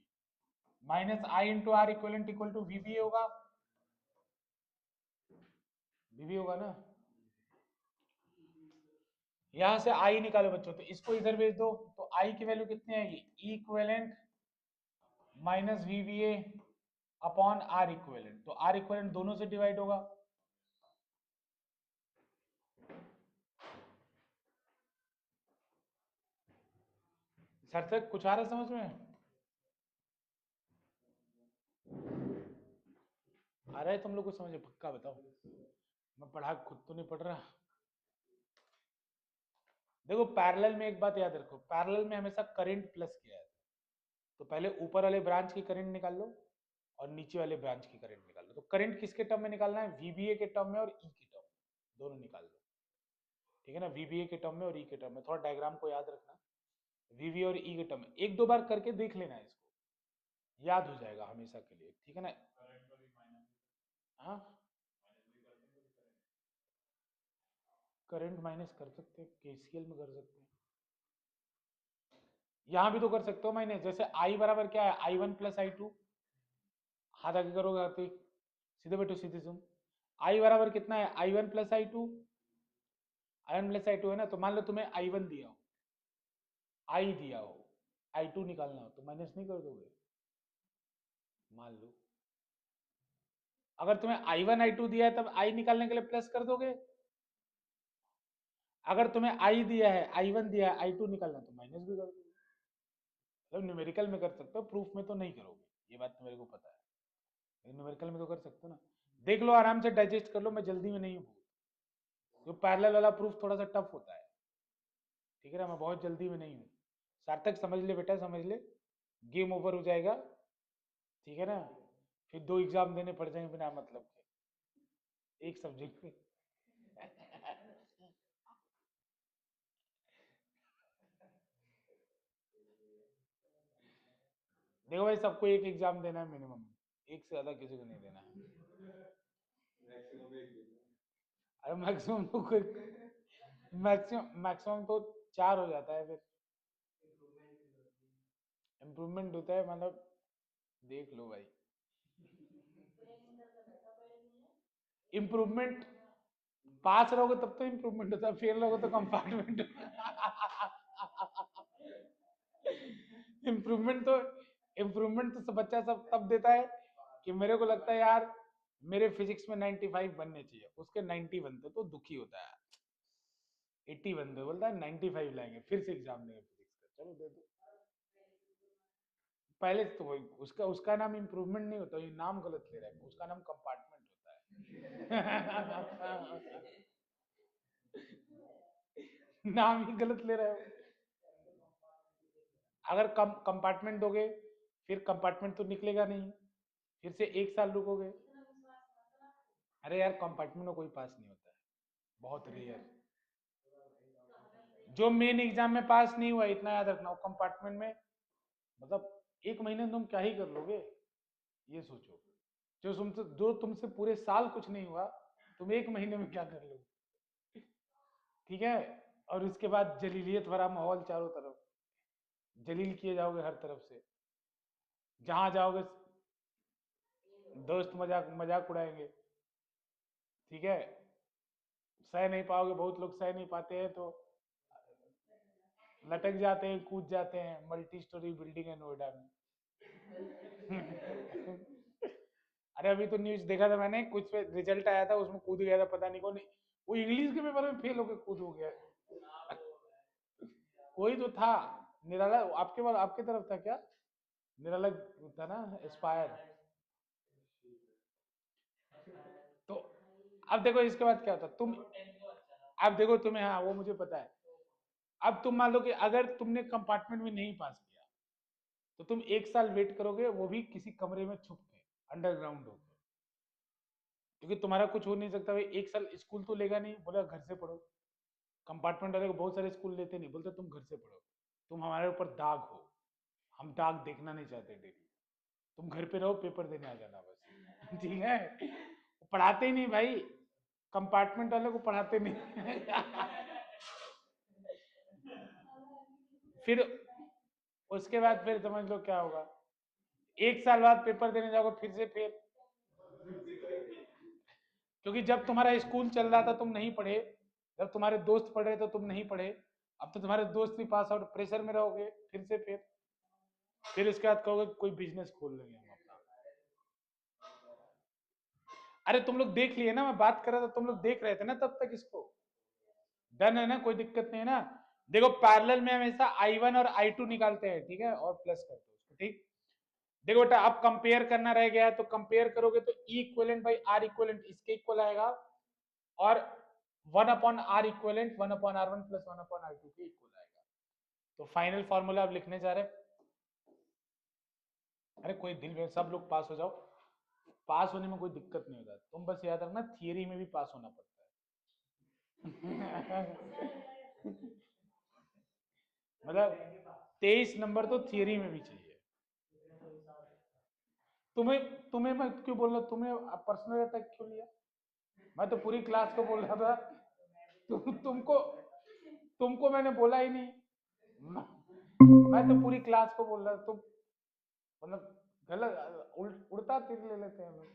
S1: minus I into R equivalent equal to VBA होगा, VB होगा ना, यहां से आई निकालो बच्चों, तो इसको इधर भेज दो, तो आई की वैल्यू कितनी आएगी, E equivalent minus VBA upon R equivalent, तो आर इक्वेलेंट दोनों से डिवाइड होगा, सर तक कुछ आ रहा है समझ में, आ रहा है तुम लोग को समझ में, पक्का बताओ, मैं पढ़ा खुद तो नहीं पढ़ रहा। देखो पैरेलल में एक बात याद रखो, पैरेलल में हमेशा करंट प्लस किया है, तो पहले ऊपर वाले ब्रांच की करंट निकाल लो और नीचे वाले ब्रांच की करंट निकाल लो, तो करंट किसके टर्म में निकालना है, VBA के टर्म में और ई के टर्म में, दोनों निकाल लो, ठीक है ना, VBA के टर्म में और ई के टर्म में, थोड़ा डायग्राम को याद रखना, VBA और ई के टर्म में एक दो बार करके देख लेना है, इसको याद हो जाएगा हमेशा के लिए, ठीक है ना। हाँ, करंट माइनस कर सकते हैं, KCL में कर सकते हैं, यहां भी तो कर सकते हो माइनस, जैसे I बराबर क्या है, I1 प्लस I2, हाथ आगे करोगे आते सीधे बैठो, सीधे सुन, I बराबर कितना है, I1 plus I2, I1 plus I2 है ना, तो मान लो तुम्हें I1 दिया हो, I दिया हो, I2 निकालना हो, तो माइनस नहीं कर दोगे, मान लो, अगर तुम्हें I1 I2 दिया है तब I निकालने के लिए प्लस कर दोगे, अगर तुम्हें I दिया है, I1 दिया है, I2 निकालना तो माइनस भी कर दोगे। मतलब न्यूमेरिकल में कर सकते हो, प्रूफ में तो नहीं करोगे, ये बात तो मेरे को पता है, लेकिन न्यूमेरिकल में तो कर सकते हो ना। देख लो, आराम से डाइजेस्ट कर लो, मैं जल्दी में नहीं हूँ। जो पैरेलल वाला प्रूफ थोड़ा सा टफ होता है, ठीक है ना, मैं बहुत जल्दी में नहीं हूँ। सार्थक समझ ले बेटा, समझ ले, गेम ओवर हो जाएगा, ठीक है ना, फिर 2 एग्जाम देने पड़ जाएंगे बिना मतलब के एक सब्जेक्ट में। देखो भाई, सबको एक एग्जाम देना है मिनिमम, एक से ज्यादा किसी को नहीं देना है। अरे मैक्सिमम तो कोई, मैक्सिमम मैक्सिमम तो 4 हो जाता है फिर। इम्प्रूवमेंट होता है मतलब, देख लो भाई, इम्प्रूवमेंट, पास रहोगे तब तो इम्प्रूवमेंट होता है, फेल रहोगे तो कंपार्टमेंट। इम्प्रूवमेंट तो, इम्प्रूवमेंट तो सब बच्चा सब तब देता है कि मेरे को लगता है यार मेरे फिजिक्स में 95 बनने चाहिए, उसके 90 बनते तो दुखी होता है, 80 बनते बोलता है 95 लाएंगे, फिर से एग्जाम देंगे फिजिक्स का, चलो दे दो। पहले तो वही, उसका उसका नाम इम्प्रूवमेंट नहीं होता, ये नाम गलत ले रहा है, उसका नाम कंपार्टमेंट होता है। नाम ही गलत ले रहे हो। अगर कम कंपार्टमेंट दोगे, फिर कंपार्टमेंट तो निकलेगा नहीं, फिर से 1 साल रुकोगे। अरे यार, कंपार्टमेंट में कोई पास नहीं होता है, बहुत रेयर। जो मेन एग्जाम में पास नहीं हुआ, इतना याद रखना, कंपार्टमेंट में मतलब 1 महीने में तुम क्या ही कर लोगे, ये सोचो। जो तुमसे पूरे साल कुछ नहीं हुआ, तुम 1 महीने में क्या कर लोगे, ठीक है। और उसके बाद जलीलियत भरा माहौल चारों तरफ, जलील किए जाओगे हर तरफ से, जहां जाओगे दोस्त मजाक मजाक उड़ाएंगे, ठीक है। सह नहीं पाओगे, बहुत लोग सह नहीं पाते हैं तो लटक जाते हैं, कूद जाते हैं मल्टी स्टोरी बिल्डिंग है नोएडा में। अरे अभी तो न्यूज देखा था मैंने, कुछ रिजल्ट आया था, उसमें कूद गया था, पता नहीं कौन, वो इंग्लिश के पेपर में फेल होकर कूद हो गया। कोई तो था, निराला, आपके बार आपके तरफ था क्या, निराला था ना, एस्पायर। तो अब देखो इसके बाद क्या होता तुम, अब देखो तुम्हें, हाँ वो मुझे पता है। अब तुम मान लो कि अगर तुमने कंपार्टमेंट में नहीं पास किया, तो तुम 1 साल वेट करोगे, वो भी किसी कमरे में छुप के, अंडरग्राउंड होकर, क्योंकि तुम्हारा कुछ हो नहीं सकता भाई। 1 साल स्कूल तो लेगा नहीं, बोला घर से पढ़ो। कंपार्टमेंट वाले को बहुत सारे स्कूल लेते नहीं, बोलते तुम घर से पढ़ो, तुम हमारे ऊपर दाग हो, हम दाग देखना नहीं चाहते डेली, तुम घर पे रहो, पेपर देने आ जाना बस। ठीक है, पढ़ाते ही नहीं भाई, कंपार्टमेंट वाले को पढ़ाते नहीं। फिर उसके बाद फिर समझ लो क्या होगा, 1 साल बाद पेपर देने जाओगे फिर से फेल, क्योंकि जब तुम्हारा स्कूल चल रहा था तुम नहीं पढ़े, जब तुम्हारे दोस्त पढ़ रहे थे तुम नहीं पढ़े, अब तो तुम्हारे दोस्त भी पास आउट, प्रेशर में रहोगे, फिर से फिर इसके बाद कहोगे कोई बिजनेस खोल लेंगे हम अपना। अरे तुम लोग देख लिए ना, मैं बात कर रहा था, तुम लोग देख रहे थे ना तब तक इसको, डन है ना, कोई दिक्कत नहीं है ना। देखो पैरेलल में हमेशा I1 और I2 निकालते हैं, ठीक है, और प्लस करते हैं उसको, ठीक। देखो बेटा, अब कंपेयर करना रह गया है, तो कंपेयर करोगे तो E equivalent by R equivalent इसके इक्वल आएगा, और 1/R equivalent 1/R1 plus 1/R2 के इक्वल आएगा। तो फाइनल फॉर्मूला अब लिखने जा रहे हैं। अरे कोई दिल में, सब लोग पास हो जाओ, पास होने में कोई दिक्कत नहीं होता, तुम बस याद रखना थियरी में भी पास होना पड़ता है। मतलब 23 नंबर तो थियरी में भी चाहिए। तुम्हें तुम्हें मैं क्यों बोल रहा, तुम्हें पर्सनल अटैक क्यों लिया, मैं तो पूरी क्लास को बोल रहा था। तुमको तुमको मैंने बोला ही नहीं, मैं तो पूरी क्लास को बोल रहा था, तुम मतलब गलत उड़ता तीर ले लेते हैं लोग।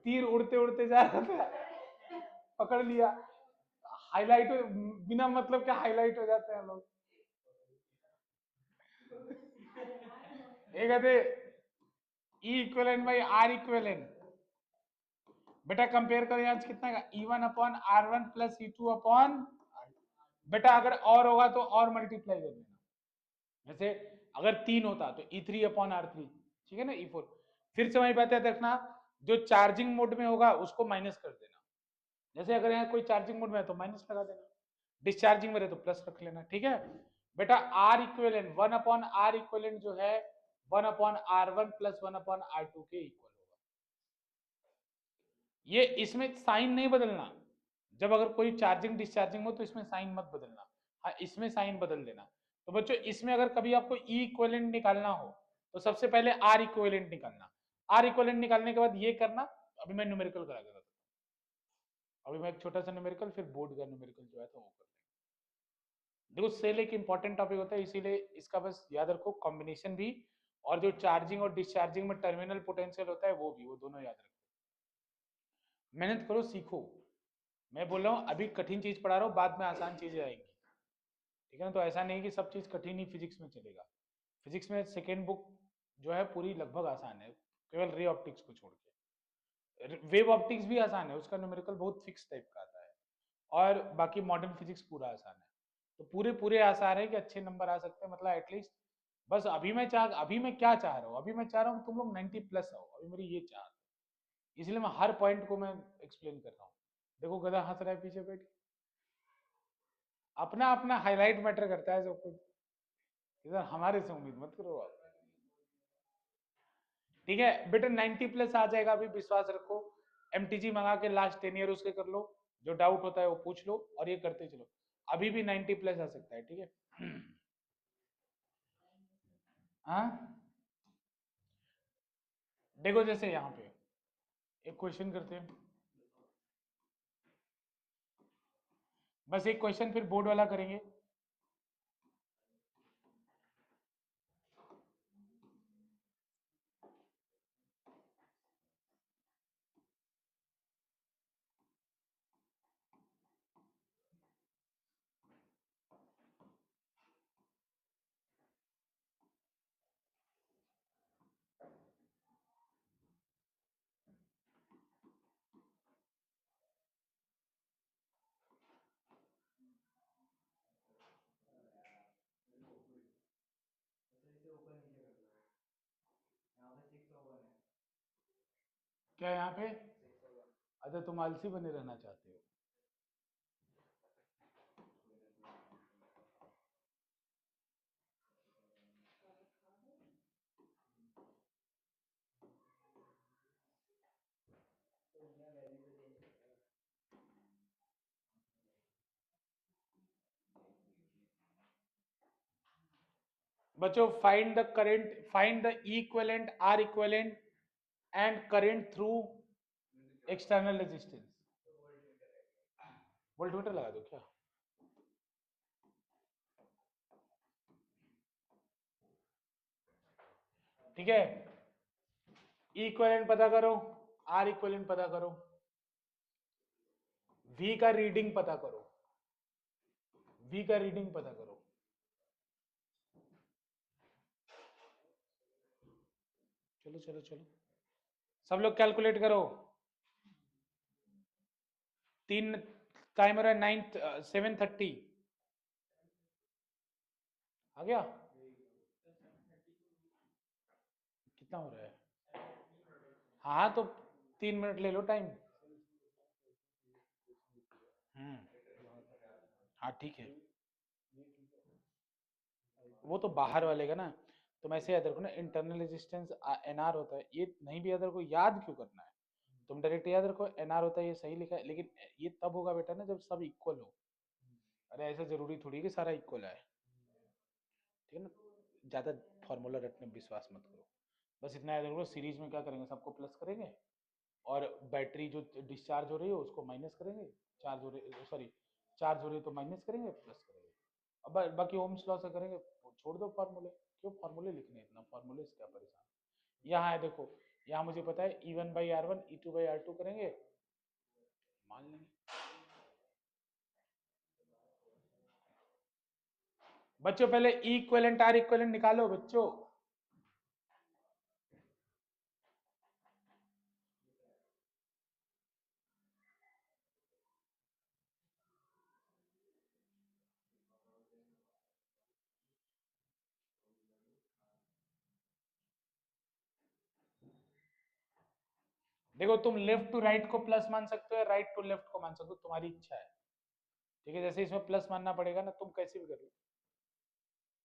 S1: तीर उड़ते उड़ते जा रहा था, पकड़ लिया, हाईलाइट, बिना मतलब के हाईलाइट हो जाते हैं लोग। ये कहते ई इक्वलेंट बाई आर इक्वलेंट। बेटा कंपेयर करो यहाँ कितना का E1/R1 प्लस E2/, बेटा अगर और होगा तो और मल्टीप्लाई कर देना। जैसे अगर 3 होता तो E3/R3, ठीक है ना, E4। फिर से वही बात है, देखना जो चार्जिंग मोड में होगा उसको माइनस कर देना। जैसे अगर यहाँ कोई चार्जिंग मोड में है तो माइनस लगा देना, डिस्चार्जिंग में रहे तो प्लस रख लेना, ठीक है बेटा। आर इक्वेलेंट 1/R इक्वेलेंट जो है 1/R1 प्लस 1/R2 के इक्वल होगा। ये इसमें साइन नहीं बदलना, जब अगर कोई चार्जिंग डिस्चार्जिंग हो तो इसमें साइन मत बदलना, हाँ इसमें साइन बदल देना। तो बच्चों इसमें अगर कभी आपको ई इक्वेलेंट निकालना हो तो सबसे पहले आर इक्वेलेंट निकालना। आर इक्वेलेंट निकालने के बाद ये करना। अभी मैं न्यूमेरिकल करा देता, अभी मैं एक छोटा सा न्यूमेरिकल, फिर बोर्ड का न्यूमेरिकल जो है तो वो कर लेंगे। देखो सेल एक इंपॉर्टेंट टॉपिक होता है, इसीलिए इसका बस याद रखो, कॉम्बिनेशन भी और जो चार्जिंग और डिस्चार्जिंग में टर्मिनल पोटेंशियल होता है वो भी, वो दोनों याद रखो। मेहनत करो, सीखो। मैं बोल रहा हूँ अभी कठिन चीज पढ़ा रहा हूँ, बाद में आसान चीजें आएंगी, ठीक है ना। तो ऐसा नहीं कि सब चीज कठिन ही फिजिक्स में चलेगा। फिजिक्स में सेकेंड बुक जो है पूरी लगभग आसान है, केवल रे ऑप्टिक्स को छोड़ के। वेव ऑप्टिक्स भी आसान है, उसका न्यूमेरिकल बहुत फिक्स टाइप का आता है, और बाकी मॉडर्न फिजिक्स पूरा आसान है। तो पूरे पूरे आसार है कि अच्छे नंबर आ सकते हैं, मतलब एटलीस्ट। बस अभी मैं क्या चाह रहा हूँ, अभी मैं चाह रहा हूँ तुम लोग 90 प्लस आओ, अभी मेरी ये चाह, इसलिए मैं हर पॉइंट को मैं एक्सप्लेन कर रहा हूँ। देखो गधा हंस रहा है पीछे बैठ के। अपना अपना हाईलाइट मैटर करता है सब कुछ, इधर हमारे से उम्मीद मत करो आप, ठीक है बेटा। 90 प्लस आ जाएगा, अभी विश्वास रखो। एमटीजी मंगा के लास्ट 10 ईयर उसके कर लो, जो डाउट होता है वो पूछ लो, और ये करते चलो, अभी भी 90 प्लस आ सकता है, ठीक है। हाँ देखो जैसे यहाँ पे एक क्वेश्चन करते हैं, बस एक क्वेश्चन फिर बोर्ड वाला करेंगे। क्या यहाँ पे, अच्छा तुम आलसी बने रहना चाहते हो। बच्चों find the current, find the equivalent R equivalent and current through external resistance. Voltmeter लगा दो क्या, ठीक है। इक्विवेलेंट पता करो, आर इक्विवेलेंट पता करो, वी का रीडिंग पता करो, वी का रीडिंग पता करो। चलो चलो चलो, सब लोग कैलकुलेट करो। तीन टाइमर है, 7:30 आ गया, कितना हो रहा है। हाँ तो 3 मिनट ले लो टाइम। हम्म, हाँ ठीक है, वो तो बाहर वाले का ना। तुम ऐसे याद रखो ना, इंटरनल रेजिस्टेंस एनआर होता है, ये नहीं भी याद रखो, याद क्यों करना है, तुम डायरेक्ट याद रखो एनआर होता है, ये सही लिखा है, लेकिन ये तब होगा बेटा ना जब सब इक्वल हो। अरे ऐसा जरूरी थोड़ी कि सारा इक्वल है, ठीक है ना। ज्यादा फॉर्मूला रटने में विश्वास मत करो, बस इतना याद रखो, सीरीज में क्या करेंगे, सबको प्लस करेंगे, और बैटरी जो डिस्चार्ज हो रही है उसको माइनस करेंगे, चार्ज हो रही, सॉरी चार्ज हो रही है तो माइनस करेंगे, प्लस करेंगे। अब बाकी ओम्स लॉ से करेंगे, छोड़ दो फार्मूले, क्यों फार्मूले लिखने, इतना फार्मूले से क्या परेशान। यहाँ है देखो, यहाँ मुझे पता है E1/R1 E2/R2 करेंगे, मान लेंगे। बच्चों पहले इक्विवेलेंट आर इक्विवेलेंट निकालो बच्चों, देखो तुम लेफ्ट टू राइट को प्लस मान सकते हो, राइट टू लेफ्ट को मान सकते हो, तुम्हारी इच्छा है। ठीक है, जैसे इसमें प्लस मानना पड़ेगा ना, तुम कैसे भी कर लो।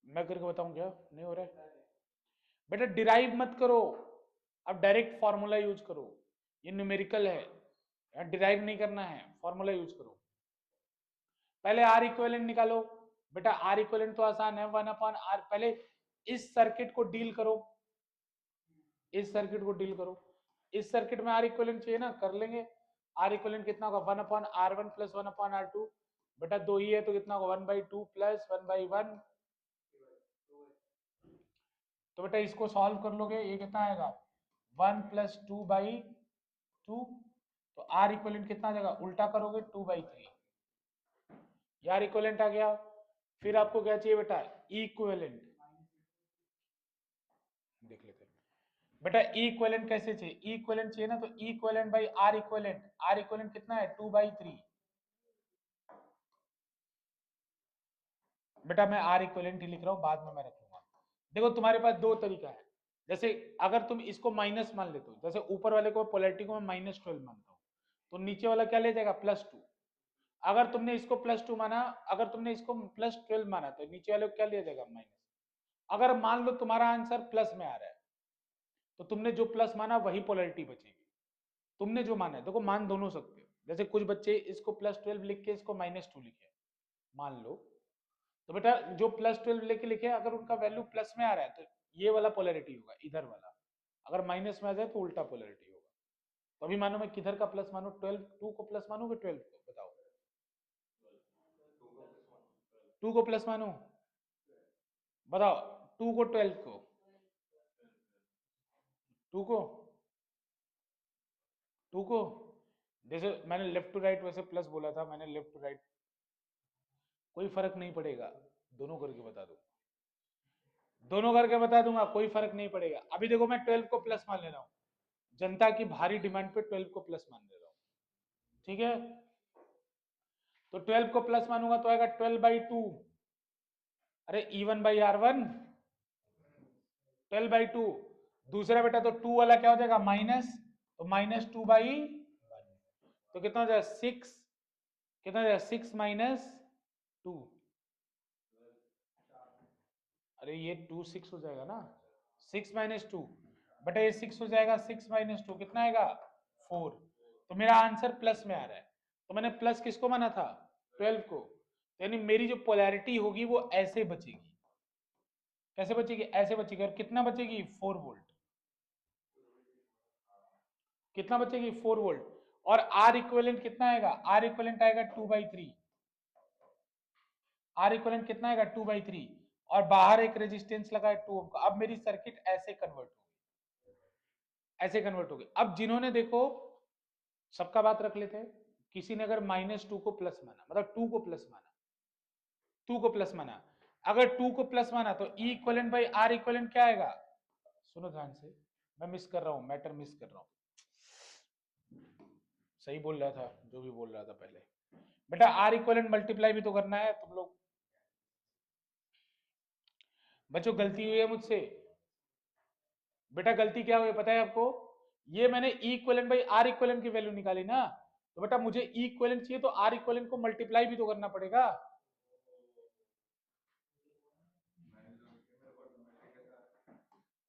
S1: मैं करके बताऊं क्या? नहीं हो रहा है बेटा, डिराइव मत करो, अब डायरेक्ट फॉर्मूला यूज करो। ये न्यूमेरिकल है, डिराइव नहीं करना है, फॉर्मूला यूज करो। पहले आर इक्विवेलेंट निकालो। बेटा आर इक्विवेलेंट तो आसान है, 1/r। पहले इस सर्किट को डील करो, इस सर्किट को डील करो। इस सर्किट में आर इक्विवेलेंट चाहिए ना, कर लेंगे। आर इक्विवेलेंट कितना होगा? 1/r1 plus 1/r2। बेटा दो ही है तो कितना होगा? 1/2 प्लस 1/1। तो बेटा इसको सॉल्व कर लोगे, ये कितना आएगा? 1 प्लस 2/2। तो आर इक्विवेलेंट कितना आ जाएगा? उल्टा करोगे 2/3। यार इक्विवेलेंट आ गया। फिर आपको क्या चाहिए बेटा? इक्विवेलेंट। देख लेते हैं बेटा, इक्विवेलेंट कैसे चाहिए? इक्विवेलेंट चाहिए ना, तो equivalent by R equivalent. R equivalent कितना है? 2/3। बेटा मैं आर इक्विवेलेंट ही लिख रहा हूं, बाद में मैं रख लूंगा। देखो तुम्हारे पास दो तरीका है। जैसे अगर तुम इसको माइनस मान लेते हो, जैसे ऊपर वाले को पोलैरिटी को मैं -12 मानता हूं, तो नीचे वाला क्या ले जाएगा? +2। अगर तुमने इसको +2 माना, अगर तुमने इसको +12 माना, तो नीचे वाले को क्या लिया जाएगा? माइनस। अगर मान लो तुम्हारा आंसर प्लस में आ रहा है, तो तुमने जो प्लस माना वही पोलैरिटी बचेगी। तुमने जो माना है, देखो मान दोनों सकते हो। जैसे कुछ बच्चे इसको +12 लिख के इसको -2 लिखे, मान लो। तो बेटा जो +12 लेके लिखे, अगर उनका वैल्यू प्लस में आ रहा है तो ये वाला पोलैरिटी होगा, इधर वाला। अगर माइनस में आ जाए तो उल्टा पोलैरिटी होगा। तो अभी मानो मैं किधर का प्लस मानू? 12, 2 को प्लस मानू कि 12 को? बताओ। 2 को प्लस मानू? बताओ। 2 को 12 को? 2 को? 2 को? जैसे मैंने लेफ्ट टू राइट वैसे प्लस बोला था, मैंने लेफ्ट टू राइट। कोई फर्क नहीं पड़ेगा, दोनों करके बता दो। दोनों करके बता दूंगा, कोई फर्क नहीं पड़ेगा। अभी देखो मैं 12 को प्लस मान ले रहा हूं, जनता की भारी डिमांड पे 12 को प्लस मान ले रहा हूं। ठीक है, तो 12 को प्लस मानूंगा तो आएगा 12/2। अरे E1/R1, 12/2। दूसरा बेटा तो 2 वाला क्या हो जाएगा? माइनस, तो -2/1। तो कितना हो जाएगा? 6। कितना हो जाएगा? 6 - 2। अरे ये 2 6 हो जाएगा ना, 6 - 2। बेटा ये 6 हो जाएगा, 6 - 2 कितना आएगा? 4। तो मेरा आंसर प्लस में आ रहा है, तो मैंने प्लस किसको माना था? 12 को। तो यानी मेरी जो पोलैरिटी होगी वो ऐसे बचेगी। कैसे बचेगी? ऐसे बचेगी। और कितना बचेगी? 4 वोल्ट। कितना बचेगी? 4 वोल्ट। और आर इक्विवेलेंट कितना आएगा? आर इक्विवेलेंट आएगा 2/3। आर इक्विवेलेंट कितना आएगा? 2/3। और बाहर एक रेजिस्टेंस लगा है 2 ओम का। अब मेरी सर्किट ऐसे कन्वर्ट होगी, ऐसे कन्वर्ट होगी। अब जिन्होंने देखो, सबका बात रख लेते हैं। किसी ने अगर -2 को प्लस माना, मतलब 2 को प्लस माना, 2 को प्लस माना, अगर 2 को प्लस माना तो E equivalent by are equivalent क्या आएगा? सुनो ध्यान से, मैं मिस कर रहा हूं, मैटर मिस कर रहा हूं। सही बोल रहा था जो भी बोल रहा था पहले। बेटा आर इक्वलेंट मल्टीप्लाई भी तो करना है तुम लोग। बच्चों गलती हुई है मुझसे। बेटा गलती क्या हुई पता है आपको? ये मैंने ई इक्वलेंट बाई आर इक्वलेंट की वैल्यू निकाली ना, तो बेटा मुझे ई इक्वलेंट चाहिए तो आर इक्वलेंट को मल्टीप्लाई भी तो करना पड़ेगा।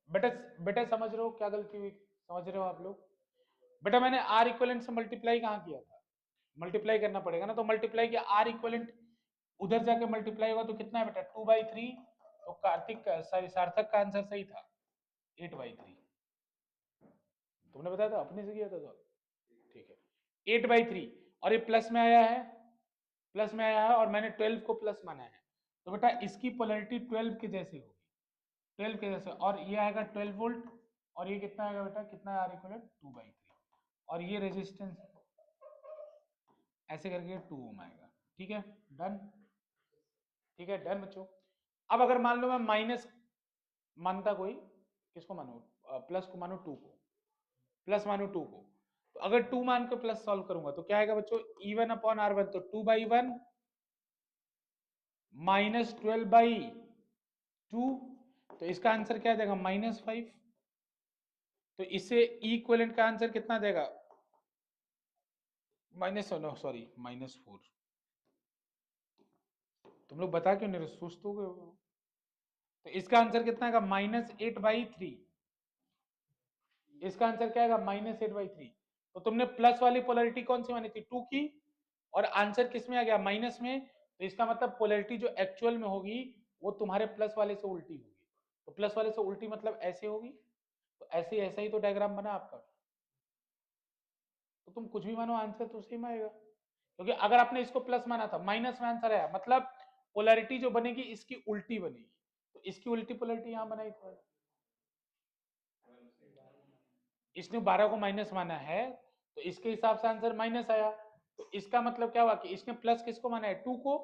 S1: बेटा, बेटा समझ रहे हो क्या गलती हुई? समझ रहे हो आप लोग? बेटा मैंने आर इक्वलेंट से मल्टीप्लाई कहाँ किया था? मल्टीप्लाई करना पड़ेगा ना, तो मल्टीप्लाई किया। आर इक्वलेंट उधर जाके मल्टीप्लाई हुआ तो कितना है बेटा? 2/3। तो कार्तिक का, सॉरी सार्थक का आंसर सही था, 8/3। तुमने बताया था, अपने से किया था तो ठीक है, 8/3। और ये प्लस में आया है, प्लस में आया है, और मैंने 12 को प्लस माना है। तो बेटा इसकी पोलैरिटी 12 के जैसे होगी, 12 के जैसे। और ये आएगा 12 वोल्ट। और ये कितना आएगा बेटा? कितना है आर इक्वलेंट? 2/3। और ये रेजिस्टेंस ऐसे करके 2 ओम आएगा। ठीक है, डन। ठीक है, डन बच्चों। अब अगर मान लो मैं माइनस मानता कोई, किसको मानो? प्लस को मानो 2 को, प्लस मानो 2 को। तो अगर 2 मान के प्लस सॉल्व करूंगा तो क्या आएगा बच्चों? E1/R1, तो 2/1 -12/2। तो इसका आंसर क्या आ जाएगा? -5। तो इससे इक्विवेलेंट का आंसर कितना देगा? -4। तुम लोग बता क्यों नहीं रहे, सुस्त हो गए हो? तो इसका आंसर कितना आएगा? -8/3। इसका आंसर क्या आएगा? -8/3। तो तुमने प्लस वाली पोलैरिटी कौन सी मानी थी? 2 की, और आंसर किस में आ गया? माइनस में। तो इसका मतलब पोलैरिटी जो एक्चुअल में होगी वो तुम्हारे प्लस वाले से उल्टी होगी। तो प्लस वाले से उल्टी मतलब ऐसे होगी। तो ऐसे ऐसा ही तो डायग्राम बना आपका। तो तुम कुछ भी मानो, आंसर तो सेम आएगा। क्योंकि अगर आपने इसको प्लस माना था, माइनस में आंसर आया, मतलब पोलैरिटी जो बनेगी इसकी उल्टी बनेगी। तो इसकी उल्टी पोलैरिटी यहां बनाई थी। इसने 12 को माइनस माना है, तो इसके हिसाब से आंसर माइनस आया। तो इसका मतलब क्या हुआ कि इसने प्लस किसको माना है? 2 को,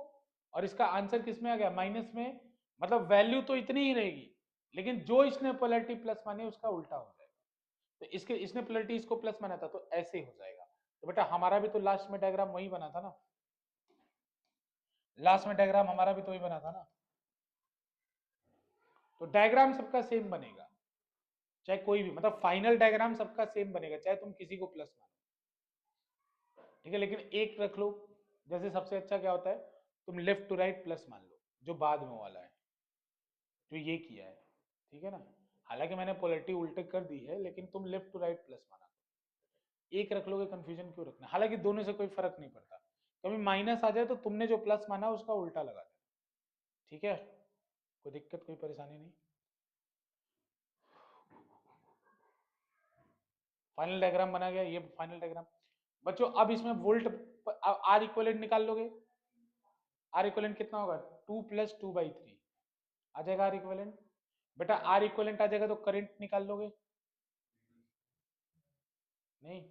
S1: और इसका आंसर किस में आ गया? माइनस में। मतलब वैल्यू तो इतनी ही रहेगी, लेकिन जो इसने पोलैरिटी प्लस मानी उसका उल्टा हो जाएगा। तो इसके इसने पोलैरिटी इसको प्लस माना था, तो ऐसे हो जाएगा। तो बेटा हमारा भी तो लास्ट में डायग्राम वही बना था ना। लास्ट में डायग्राम हमारा भी तो वही बना था ना। तो डायग्राम सबका सेम बनेगा, चाहे कोई भी, मतलब फाइनल डायग्राम सबका सेम बनेगा, चाहे तुम किसी को प्लस मानो। ठीक है, लेकिन एक रख लो। जैसे सबसे अच्छा क्या होता है, तुम लेफ्ट टू राइट प्लस मान लो, जो बाद में वाला है, जो ये किया है। ठीक है ना। हालांकि मैंने पोलैरिटी उल्टे कर दी है, लेकिन तुम लेफ्ट टू राइट प्लस माना। एक रख लोगे, कंफ्यूजन क्यों रखना? हालांकि दोनों से कोई फर्क नहीं पड़ता। कभी माइनस आ जाए तो तुमने जो प्लस माना उसका उल्टा लगा देना। ठीक है, कोई दिक्कत, कोई परेशानी नहीं। फाइनल डायग्राम बना गया, ये फाइनल डायग्राम। बच्चों अब इसमें वोल्ट, आर इक्वलेंट निकाल लोगे। आर इक्वलेंट कितना होगा? 2 + 2/3 आ जाएगा आर इक्वलेंट। बेटा आर इक्वलेंट आ जाएगा तो करंट निकाल लोगे? नहीं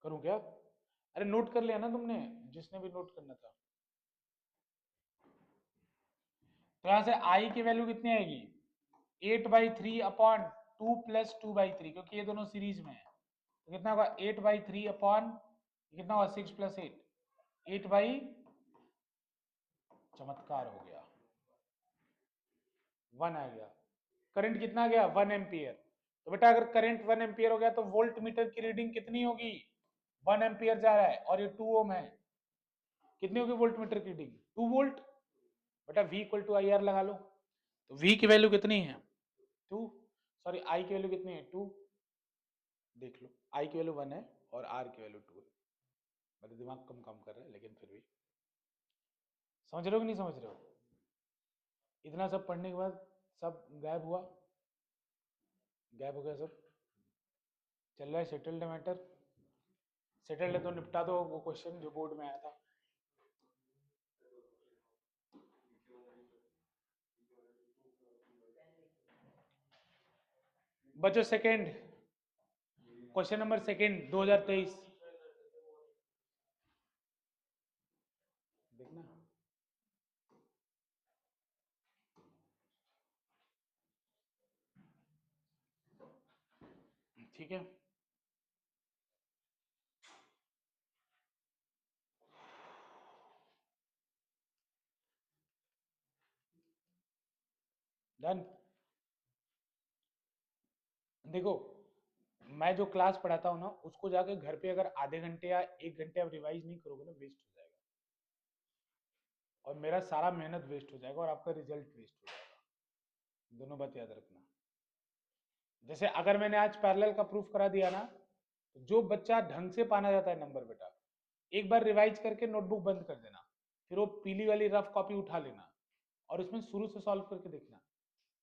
S1: करूं क्या? अरे नोट कर लिया ना तुमने, जिसने भी नोट करना था। तो यहां से आई की वैल्यू कितनी आएगी? 8/3/2 + 2/3, क्योंकि ये दोनों सीरीज में है। तो कितना होगा? 8/3 अपॉन, कितना होगा? 6 + 8, 8 बाई, चमत्कार हो गया, 1 आ गया। करंट कितना आ गया? 1 एम्पियर। तो बेटा अगर करंट 1 एम्पियर हो गया तो वोल्ट मीटर की रीडिंग कितनी होगी? 1 एम्पियर जा रहा है और ये 2 ओम है। कितनी होगी वोल्ट मीटर की रीडिंग? 2 वोल्ट। बेटा V = IR लगा लो। तो V की वैल्यू कितनी है? 2। सॉरी, I की वैल्यू कितनी है? 2। देख लो, I की वैल्यू 1 है और R की वैल्यू 2 है। मेरा दिमाग कम काम कर रहा है, लेकिन फिर भी समझ रहे हो कि नहीं समझ रहे हो? इतना सब पढ़ने के बाद सब गायब हुआ, गायब हो गया सब। चल रहा है सेटल्ड मैटर। सेटल्ड है तो निपटा दो वो क्वेश्चन जो बोर्ड में आया था। बच्चों सेकंड क्वेश्चन नंबर सेकंड 2023 देखना। ठीक है, डन। देखो मैं जो क्लास पढ़ाता हूँ ना, उसको जाके घर पे अगर आधे घंटे या 1 घंटे आप रिवाइज नहीं करोगे ना, वेस्ट हो जाएगा, और मेरा सारा मेहनत वेस्ट हो जाएगा और आपका रिजल्ट वेस्ट हो जाएगा। दोनों बात याद रखना। जैसे अगर मैंने आज पैरेलल का प्रूफ करा दिया ना, तो जो बच्चा ढंग से पाना जाता है नंबर, बेटा एक बार रिवाइज करके नोटबुक बंद कर देना, फिर वो पीली वाली रफ कॉपी उठा लेना और उसमें शुरू से सॉल्व करके देखना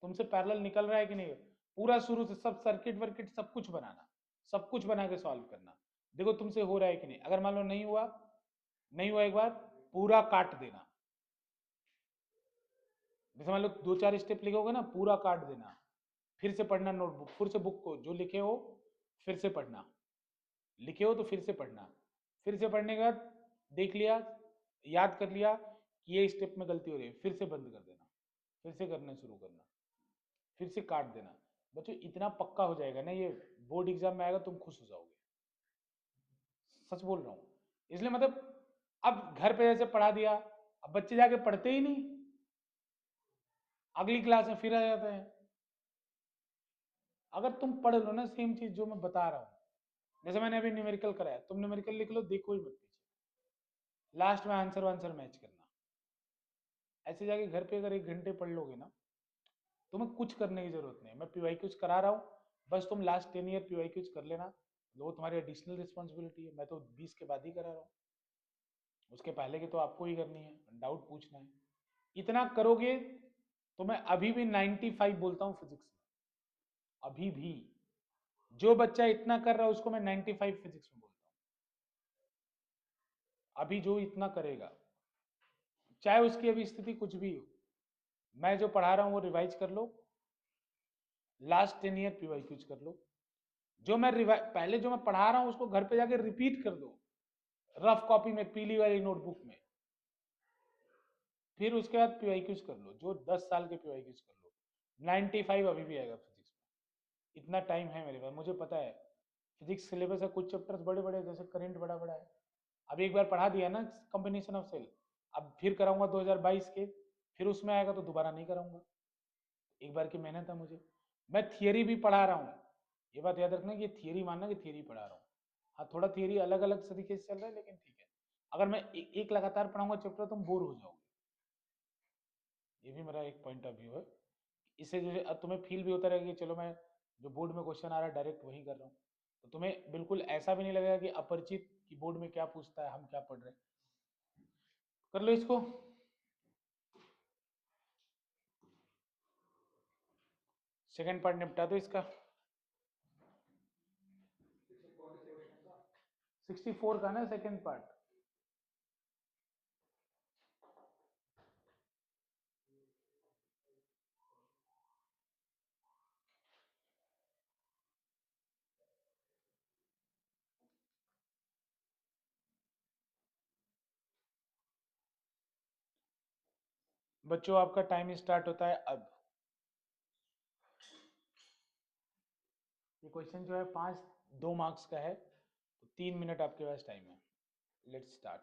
S1: तुमसे पैरेलल निकल रहा है कि नहीं। पूरा शुरू से सब सर्किट वर्किट सब कुछ बनाना, सब कुछ बना के सॉल्व करना। देखो तुमसे हो रहा है कि नहीं। अगर मान लो नहीं हुआ, नहीं हुआ, एक बार पूरा काट देना। जैसे मान लो 2-4 स्टेप लिखोगे ना, पूरा काट देना, फिर से पढ़ना नोटबुक, फिर से बुक को जो लिखे हो फिर से पढ़ना, लिखे हो तो फिर से पढ़ना, फिर से पढ़ने के बाद देख लिया, याद कर लिया कि ये स्टेप में गलती हो रही है, फिर से बंद कर देना, फिर से करना शुरू करना, फिर से काट देना। बच्चों इतना पक्का हो जाएगा ना ये, बोर्ड एग्जाम में आएगा तुम खुश हो जाओगे, सच बोल रहा हूँ। इसलिए मतलब अब घर पे जैसे पढ़ा दिया, अब बच्चे जाके पढ़ते ही नहीं, अगली क्लास में फिर आ जाते हैं। अगर तुम पढ़ लो ना सेम चीज जो मैं बता रहा हूँ, जैसे मैंने अभी न्यूमेरिकल कराया, तुम न्यूमेरिकल लिख लो, देखो ही मत पीछे, लास्ट में आंसर वांसर मैच करना। ऐसे जाके घर पे अगर 1 घंटे पढ़ लोगे ना, तुम्हें कुछ करने की जरूरत नहीं है। मैं पीवाईक्यूज करा रहा हूँ, बस तुम लास्ट 10 ईयर पीवाईक्यूज कर लेना, वो तुम्हारी एडिशनल रिस्पॉन्सिबिलिटी है। मैं तो 20 के बाद ही करा रहा हूँ, उसके पहले की तो आपको ही करनी है, डाउट पूछना है। इतना करोगे तो मैं अभी भी 95 बोलता हूँ फिजिक्स में, अभी भी। जो बच्चा इतना कर रहा है उसको मैं 95 फिजिक्स में बोलता हूँ, अभी जो इतना करेगा, चाहे उसकी अभी स्थिति कुछ भी हो। मैं जो पढ़ा रहा हूँ वो रिवाइज कर लो, लास्ट 10 ईयर पीवाईक्यूज कर लो, जो मैं पहले जो मैं पढ़ा रहा हूँ उसको घर पे जाके रिपीट कर दो, रफ कॉपी में, पीली वाली नोटबुक में। फिर उसके बाद पीवाईक्यूज कर लो, जो 10 साल के पीवाईक्यूज कर लो, 95 अभी भी आएगा फिजिक्स में। इतना टाइम है मेरे पास, मुझे पता है फिजिक्स सिलेबस है, कुछ चैप्टर्स बड़े बड़े, जैसे करंट बड़ा बड़ा है। अभी एक बार पढ़ा दिया ना कॉम्बिनेशन ऑफ सेल, अब फिर कराऊंगा 2022 के, फिर उसमें आएगा तो दोबारा नहीं कराऊंगा। एक बार की मेहनत है मुझे। मैं थियरी भी पढ़ा रहा हूँ, ये बात याद रखना कि थियरी मानना कि थियरी पढ़ा रहा हूँ। हाँ, थोड़ा थियरी अलग अलग तरीके से चल रहा है, लेकिन ठीक है। अगर मैं एक लगातार पढ़ाऊंगा चैप्टर तुम बोर हो जाओगे, ये भी मेरा एक पॉइंट ऑफ व्यू है। इससे जो है अब तुम्हें फील भी होता रहेगा कि चलो मैं जो बोर्ड में क्वेश्चन आ रहा है डायरेक्ट वही कर रहा हूँ, तो तुम्हें बिल्कुल ऐसा भी नहीं लगेगा कि अपरिचित कि बोर्ड में क्या पूछता है, हम क्या पढ़ रहे हैं। कर लो इसको। सेकंड पार्ट निपटा दो इसका। 64 का ना सेकंड पार्ट। बच्चों आपका टाइम स्टार्ट होता है अब। ये क्वेश्चन जो है 2 मार्क्स का है, तो 3 मिनट आपके पास टाइम है। Let's start.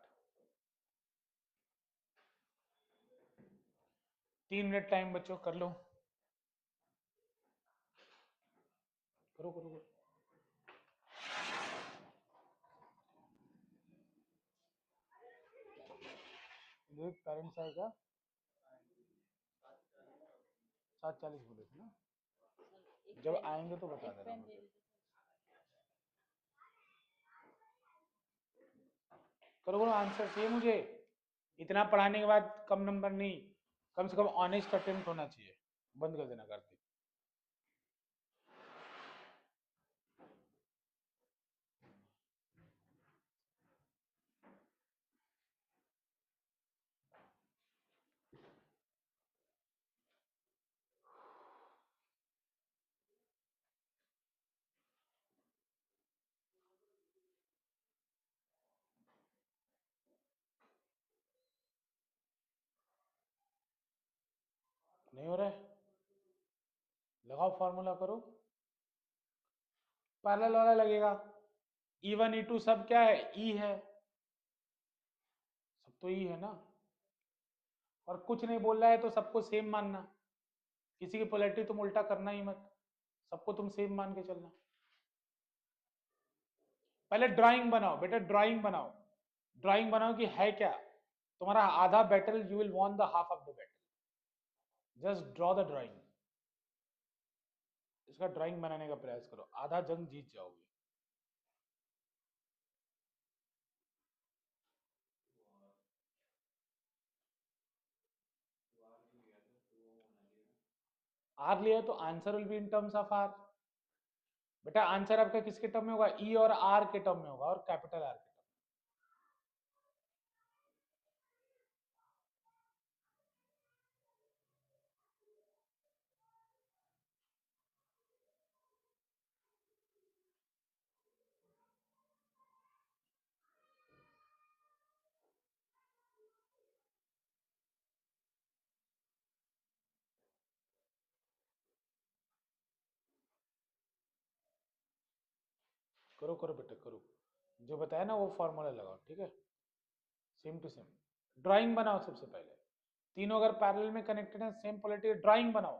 S1: 3 मिनट टाइम बच्चों, कर लो, करो करो करो। ये पेरेंट्स आएगा 7:40 बोले थे ना, जब आएंगे तो बता देना मुझे। करो करो, आंसर चाहिए मुझे। इतना पढ़ाने के बाद कम नंबर नहीं, कम से कम ऑनेस्ट अटेम्प्ट होना चाहिए। बंद कर देना कार्तिक। नहीं हो रहा है, लगाओ फॉर्मूला करो। पैरेलल वाला लगेगा। E1 E2 सब क्या है, ई है, सब तो ई है ना। और कुछ नहीं बोल रहा है तो सबको सेम मानना, किसी की पोलैरिटी तुम उल्टा करना ही मत, सबको तुम सेम मान के चलना। पहले ड्राइंग बनाओ बेटा, ड्राइंग बनाओ, ड्राइंग बनाओ कि है क्या तुम्हारा आधा battle, you will won the half of the battle. Just draw the drawing, इसका ड्राइंग बनाने का प्रयास करो, आधा जंग जीत जाओगे। आर लिया तो answer will be in terms of R. बेटा आंसर आपका किसके टर्म में होगा, ई और आर के टर्म में होगा, और कैपिटल आर के टर्म में। करो करो बेटा करो, जो बताया ना वो फॉर्मूला लगाओ, ठीक है, सेम टू सेम। ड्राइंग बनाओ सबसे पहले, तीनों अगर पैरेलल में कनेक्टेड है, सेम पोलैरिटी, ड्राइंग बनाओ।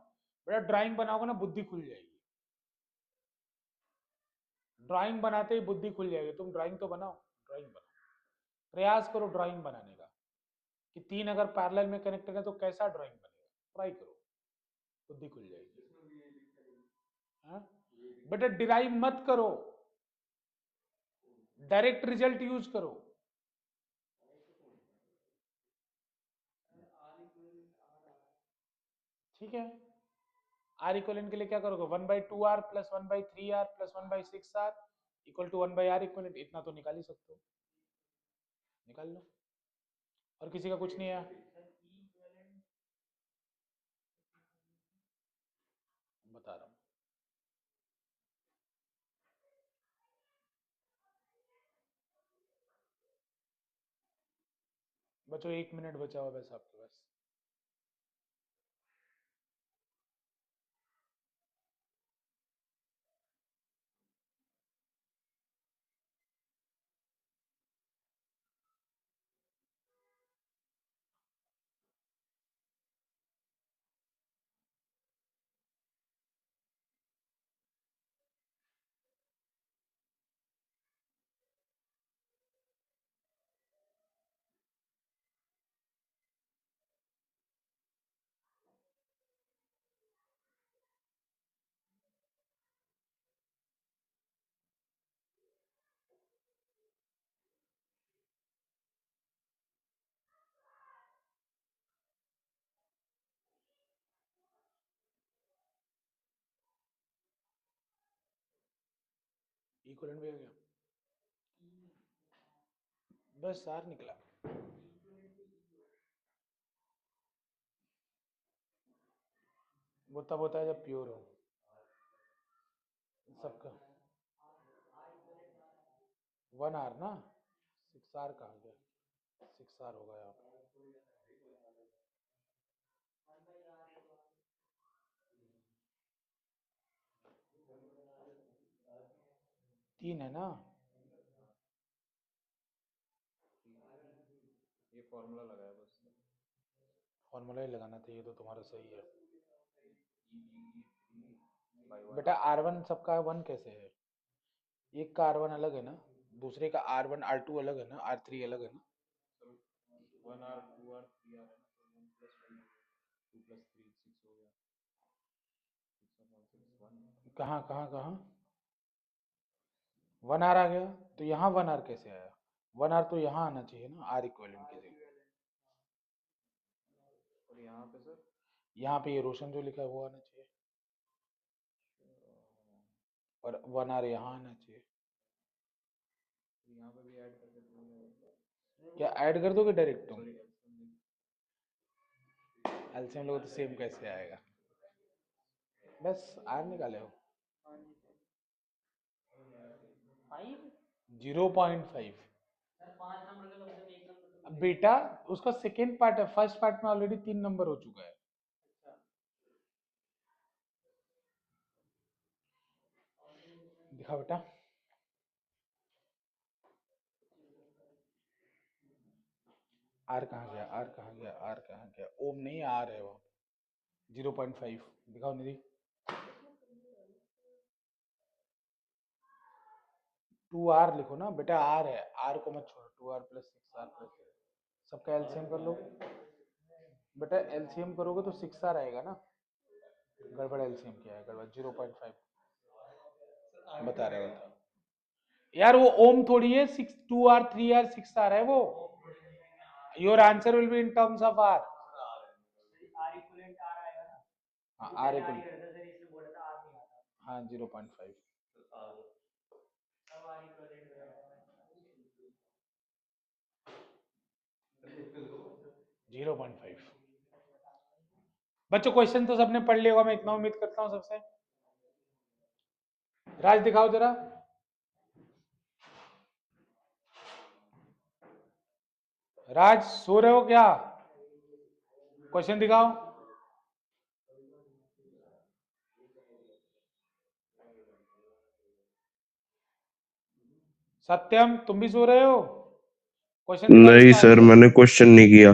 S1: बेटा ड्राइंग बनाओगे ना बुद्धि खुल जाएगी। ड्राइंग बनाते ही बुद्धि खुल जाएगी। तुम ड्राइंग तो बनाओ, ड्राइंग बनाओ, प्रयास करो ड्राइंग बनाने का, कि तीन अगर पैरेलल में कनेक्टेड है तो कैसा ड्राइंग बनेगा, ट्राई करो, बुद्धि खुल जाएगी। हाँ? बेटा डिराइव मत करो, डायरेक्ट रिजल्ट यूज करो। ठीक है, आर इक्वलेंट के लिए क्या करोगे, 1/2r plus 1/3r plus 1/6r equal to 1/r equivalent, इतना तो निकाल ही सकते हो, निकाल लो। और किसी का कुछ नहीं है, बता रहा हूँ। बच्चों 1 मिनट बचा हुआ बस आपके पास। इक्वलेंट भी हो गया, बस आर निकला। वो तब होता है जब प्योर हो सबका। 1r ना, 6r कहाँ गया, 6r होगा यहाँ पे, 3 है ना।
S2: ये फॉर्मूला लगाया बस,
S1: फॉर्मूला ही लगाना था, ये तो तुम्हारा सही है
S2: बाई वन।
S1: बेटा। R1 सबका 1 कैसे है, एक का R1 अलग है ना, दूसरे का R1 R2 अलग है ना, R3 अलग है ना।
S2: 1r 2r 3r है ना, तो 1 प्लस 5 2 प्लस 3 6 हो गया, 6 1
S1: कहाँ कहाँ कहाँ 1r आ गया, तो यहाँ 1r कैसे आया, 1r तो यहाँ आना चाहिए ना, R इक्वलेंट की जगह।
S2: और यहाँ पे सर,
S1: यहाँ पे ये रोशन जो लिखा है वो आना चाहिए, और 1r यहाँ आना चाहिए।
S2: यहाँ पे भी ऐड करके तो
S1: क्या ऐड कर दोगे डायरेक्ट तुम,
S2: सॉरी
S1: एलसीएम लोग तो सेम कैसे आएगा, बस आर निकाले हो 0.5। बेटा उसका सेकेंड पार्ट है, फर्स्ट पार्ट में ऑलरेडी 3 नंबर हो चुका है। दिखा बेटा, आर कहाँ गया, आर कहाँ गया, आर कहाँ गया, ओम नहीं आर है वो, 0.5 दिखाओ निधि। 2r लिखो ना बेटा, आर है, आर को मत छोड़ो, 2r प्लस 6r प्लस, सबका एलसीएम कर लो बेटा, एलसीएम करोगे तो 6r आएगा ना, गड़बड़ एलसीएम क्या है, गड़बड़ 0.5 बता रहे हो यार, वो ओम थोड़ी है, 2r 3r 6r है वो, your answer will be in terms of R. हाँ आर इक्वल, हाँ 0.5, 0.5। बच्चों क्वेश्चन तो सबने पढ़ लिया होगा, मैं इतना उम्मीद करता हूँ सबसे। राज दिखाओ जरा, राज सो रहे हो क्या, क्वेश्चन दिखाओ। सत्यम तुम भी सो रहे हो, क्वेश्चन दिखाओ
S3: नहीं
S1: इसका
S3: सर,
S1: आंसर।
S3: मैंने क्वेश्चन नहीं किया।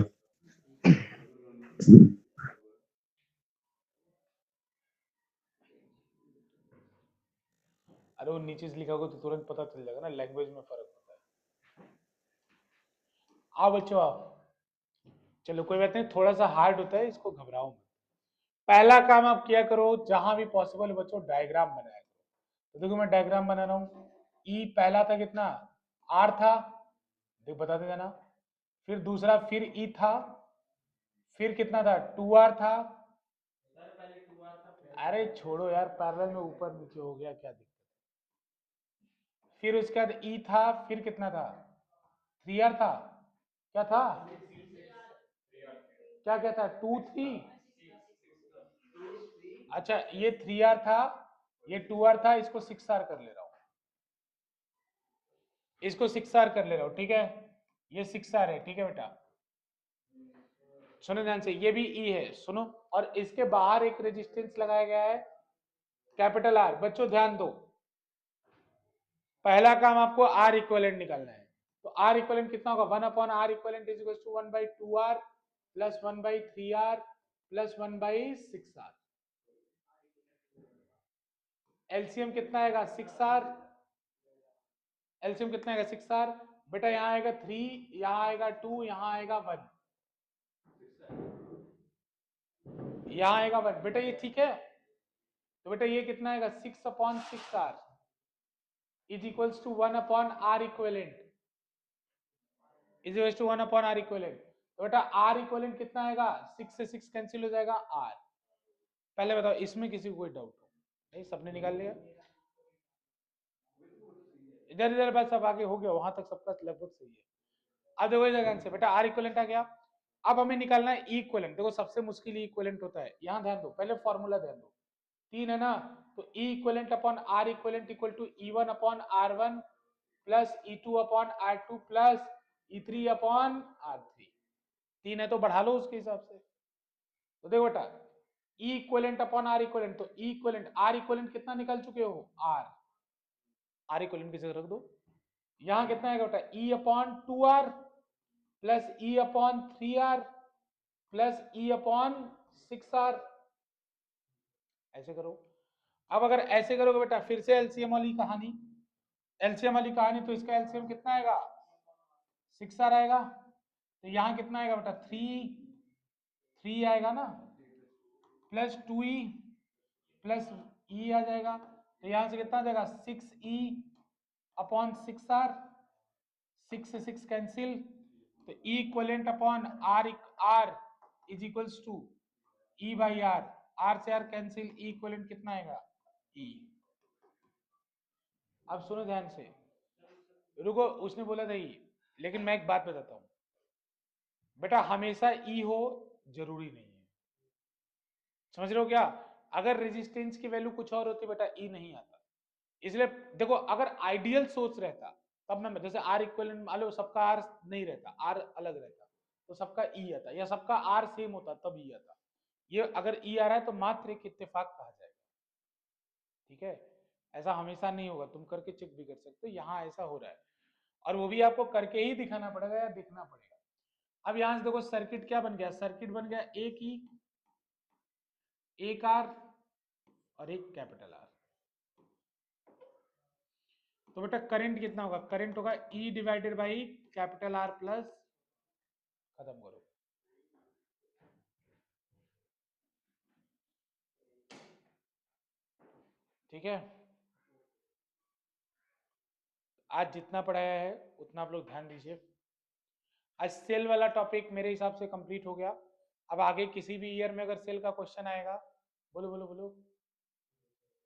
S1: अरे अरे वो नीचे से लिखा होगा तो तुरंत पता चल जाएगा ना, लैंग्वेज में फर्क होता है। आओ बच्चों आओ, चलो कोई बात नहीं, थोड़ा सा हार्ड होता है, इसको घबराओ मत। पहला काम आप किया करो, जहां भी पॉसिबल बच्चों डायग्राम बनाया करो। तो देखो मैं डायग्राम बना रहा हूँ। ई पहला था कितना, आर था, देखो बताते जाना। फिर दूसरा फिर ई था, फिर कितना था, टू आर था। अरे छोड़ो यार, पैरेलल में ऊपर नीचे हो गया, क्या दिक्कत। फिर उसके बाद ई था, फिर कितना था, थ्री आर था, क्या था, क्या क्या था, टू थ्री। अच्छा ये थ्री आर था, ये टू आर था, इसको सिक्स आर कर ले रहा हूं, इसको सिक्स आर कर ले रहा हूं, ठीक है। ये सिक्स आर है, ठीक है बेटा। सुनो ध्यान से, ये भी ई है, सुनो। और इसके बाहर एक रेजिस्टेंस लगाया गया है, कैपिटल आर। बच्चों ध्यान दो, पहला काम आपको आर इक्वलेंट निकालना है। तो आर इक्वलेंट कितना होगा, one upon R equivalent is equal to one by two R plus one by three R plus one by six R. LCM कितना आएगा, सिक्स आर। एलसीएम कितना आएगा, सिक्स आर। बेटा यहाँ आएगा थ्री, यहाँ आएगा टू, यहाँ आएगा वन, यहाँ आएगा वन। बेटा ये ठीक है। तो बेटा ये कितना आएगा, six upon six R is equals to one upon R equivalent, is equals to one upon R equivalent. तो बेटा आर इक्वलेंट कितना आएगा, सिक्स से सिक्स कैंसिल हो जाएगा, आर। पहले बताओ इसमें किसी को कोई डाउट हो, नहीं सबने निकाल लिया। इधर इधर बस सब आगे हो गया, वहां तक सबका लगभग सही है। अब देखो इस जगह से बेटा आर इक्वलेंट आ गया। अब हमें निकालना है इक्वलेंट। देखो सबसे मुश्किल इक्वलेंट होता है, यहां ध्यान दो, पहले फॉर्मूला ध्यान दो। तीन है ना, तो E equivalent upon R equivalent equal to E one upon R one plus E two upon R two plus E three upon R three. तीन है तो बढ़ा लो उसके हिसाब से। तो देखो बेटा ई इक्वलेंट अपॉन आर इक्वलेंट, तो ई इक्वलेंट आर इक्वलेंट कितना निकाल चुके हो, आर। आर इक्वलेंट की जगह रख दो। यहां कितना आएगा बेटा, E upon two R plus E upon three R plus E upon six R. ऐसे करो। अब अगर ऐसे करोगे बेटा, फिर से एलसीएम वाली कहानी, एलसीएम वाली कहानी, तो इसका एलसीएम कितना आएगा, सिक्स आर आएगा। तो यहां कितना आएगा बेटा, थ्री, थ्री आएगा ना, plus two E plus E आ जाएगा। तो यहां से कितना आ जाएगा, six E upon six R, six से सिक्स कैंसिल। तो E equivalent upon R, R is equals to E by R, R से आर कैंसिल, ई इक्वलेंट कितना आएगा, ई। अब सुनो ध्यान से, रुको उसने बोला था ई, लेकिन मैं एक बात बताता हूं बेटा, हमेशा ई हो जरूरी नहीं है, समझ रहे हो क्या। अगर रेजिस्टेंस की वैल्यू कुछ और होती बेटा, ई नहीं आता। इसलिए देखो, अगर आइडियल सोच रहता तब मैं, जैसे आर इक्वलेंट मान लो सबका आर नहीं रहता, आर अलग रहता, तो सबका ई आता, या सबका आर सेम होता तब ई आता। ये अगर ई आ रहा है तो मात्र एक इत्तेफाक कहा जाएगा, ठीक है। ऐसा हमेशा नहीं होगा, तुम करके चेक भी कर सकते हो, यहाँ ऐसा हो रहा है, और वो भी आपको करके ही दिखाना पड़ेगा या दिखना पड़ेगा। अब यहां से देखो सर्किट क्या बन गया, सर्किट बन गया एक ई, एक आर और एक कैपिटल आर। तो बेटा करंट कितना होगा, करंट होगा E divided by capital R plus, खत्म करो। ठीक है, आज जितना पढ़ाया है उतना आप लोग ध्यान दीजिए। आज सेल वाला टॉपिक मेरे हिसाब से कंप्लीट हो गया। अब आगे किसी भी ईयर में अगर सेल का क्वेश्चन आएगा, बोलो बोलो बोलो,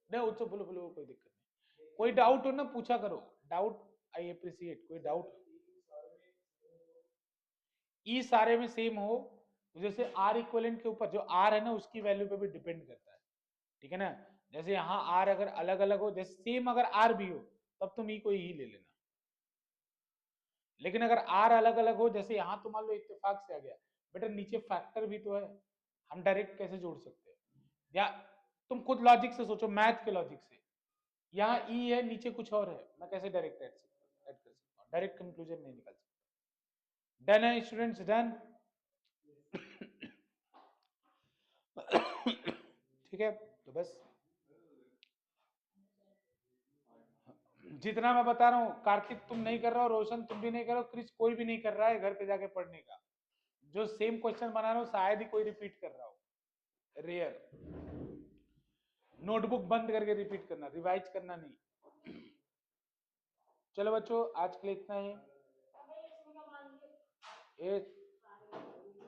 S1: नहीं उससे बोलो बोलो, कोई दिक्कत नहीं। कोई डाउट हो ना पूछा करो, डाउट आई अप्रिशिएट, कोई डाउट ई सारे में सेम हो, जैसे आर इक्वलेंट के ऊपर जो आर है ना उसकी वैल्यू पे भी डिपेंड करता है, ठीक है ना। जैसे यहाँ आर अगर अलग अलग हो, जैसे सेम अगर आर भी हो तब तुम ई को ही ले लेना, लेकिन अगर आर अलग अलग हो, जैसे यहाँ तो मान लो इत्तेफाक से आ गया, बेटा नीचे फैक्टर भी तो है, हम डायरेक्ट कैसे जोड़ सकते हैं, या तुम खुद लॉजिक से सोचो, मैथ के लॉजिक से, यहाँ ई है नीचे कुछ और है, मैं कैसे डायरेक्ट ऐड कर सकता हूँ, डायरेक्ट कंक्लूजन नहीं निकाल सकता। डन है स्टूडेंट्स, डन। ठीक है, तो बस जितना मैं बता रहा हूँ, कार्तिक तुम नहीं कर रहे हो, रोशन तुम भी नहीं कर रहे हो, क्रिस कोई भी नहीं कर रहा है घर पे जाके पढ़ने का। जो सेम क्वेश्चन बना रहा हूँ शायद ही कोई रिपीट कर रहा हो, रेयर। नोटबुक बंद करके रिपीट करना, रिवाइज करना नहीं। चलो बच्चों, आज के लिए इतना ही। ये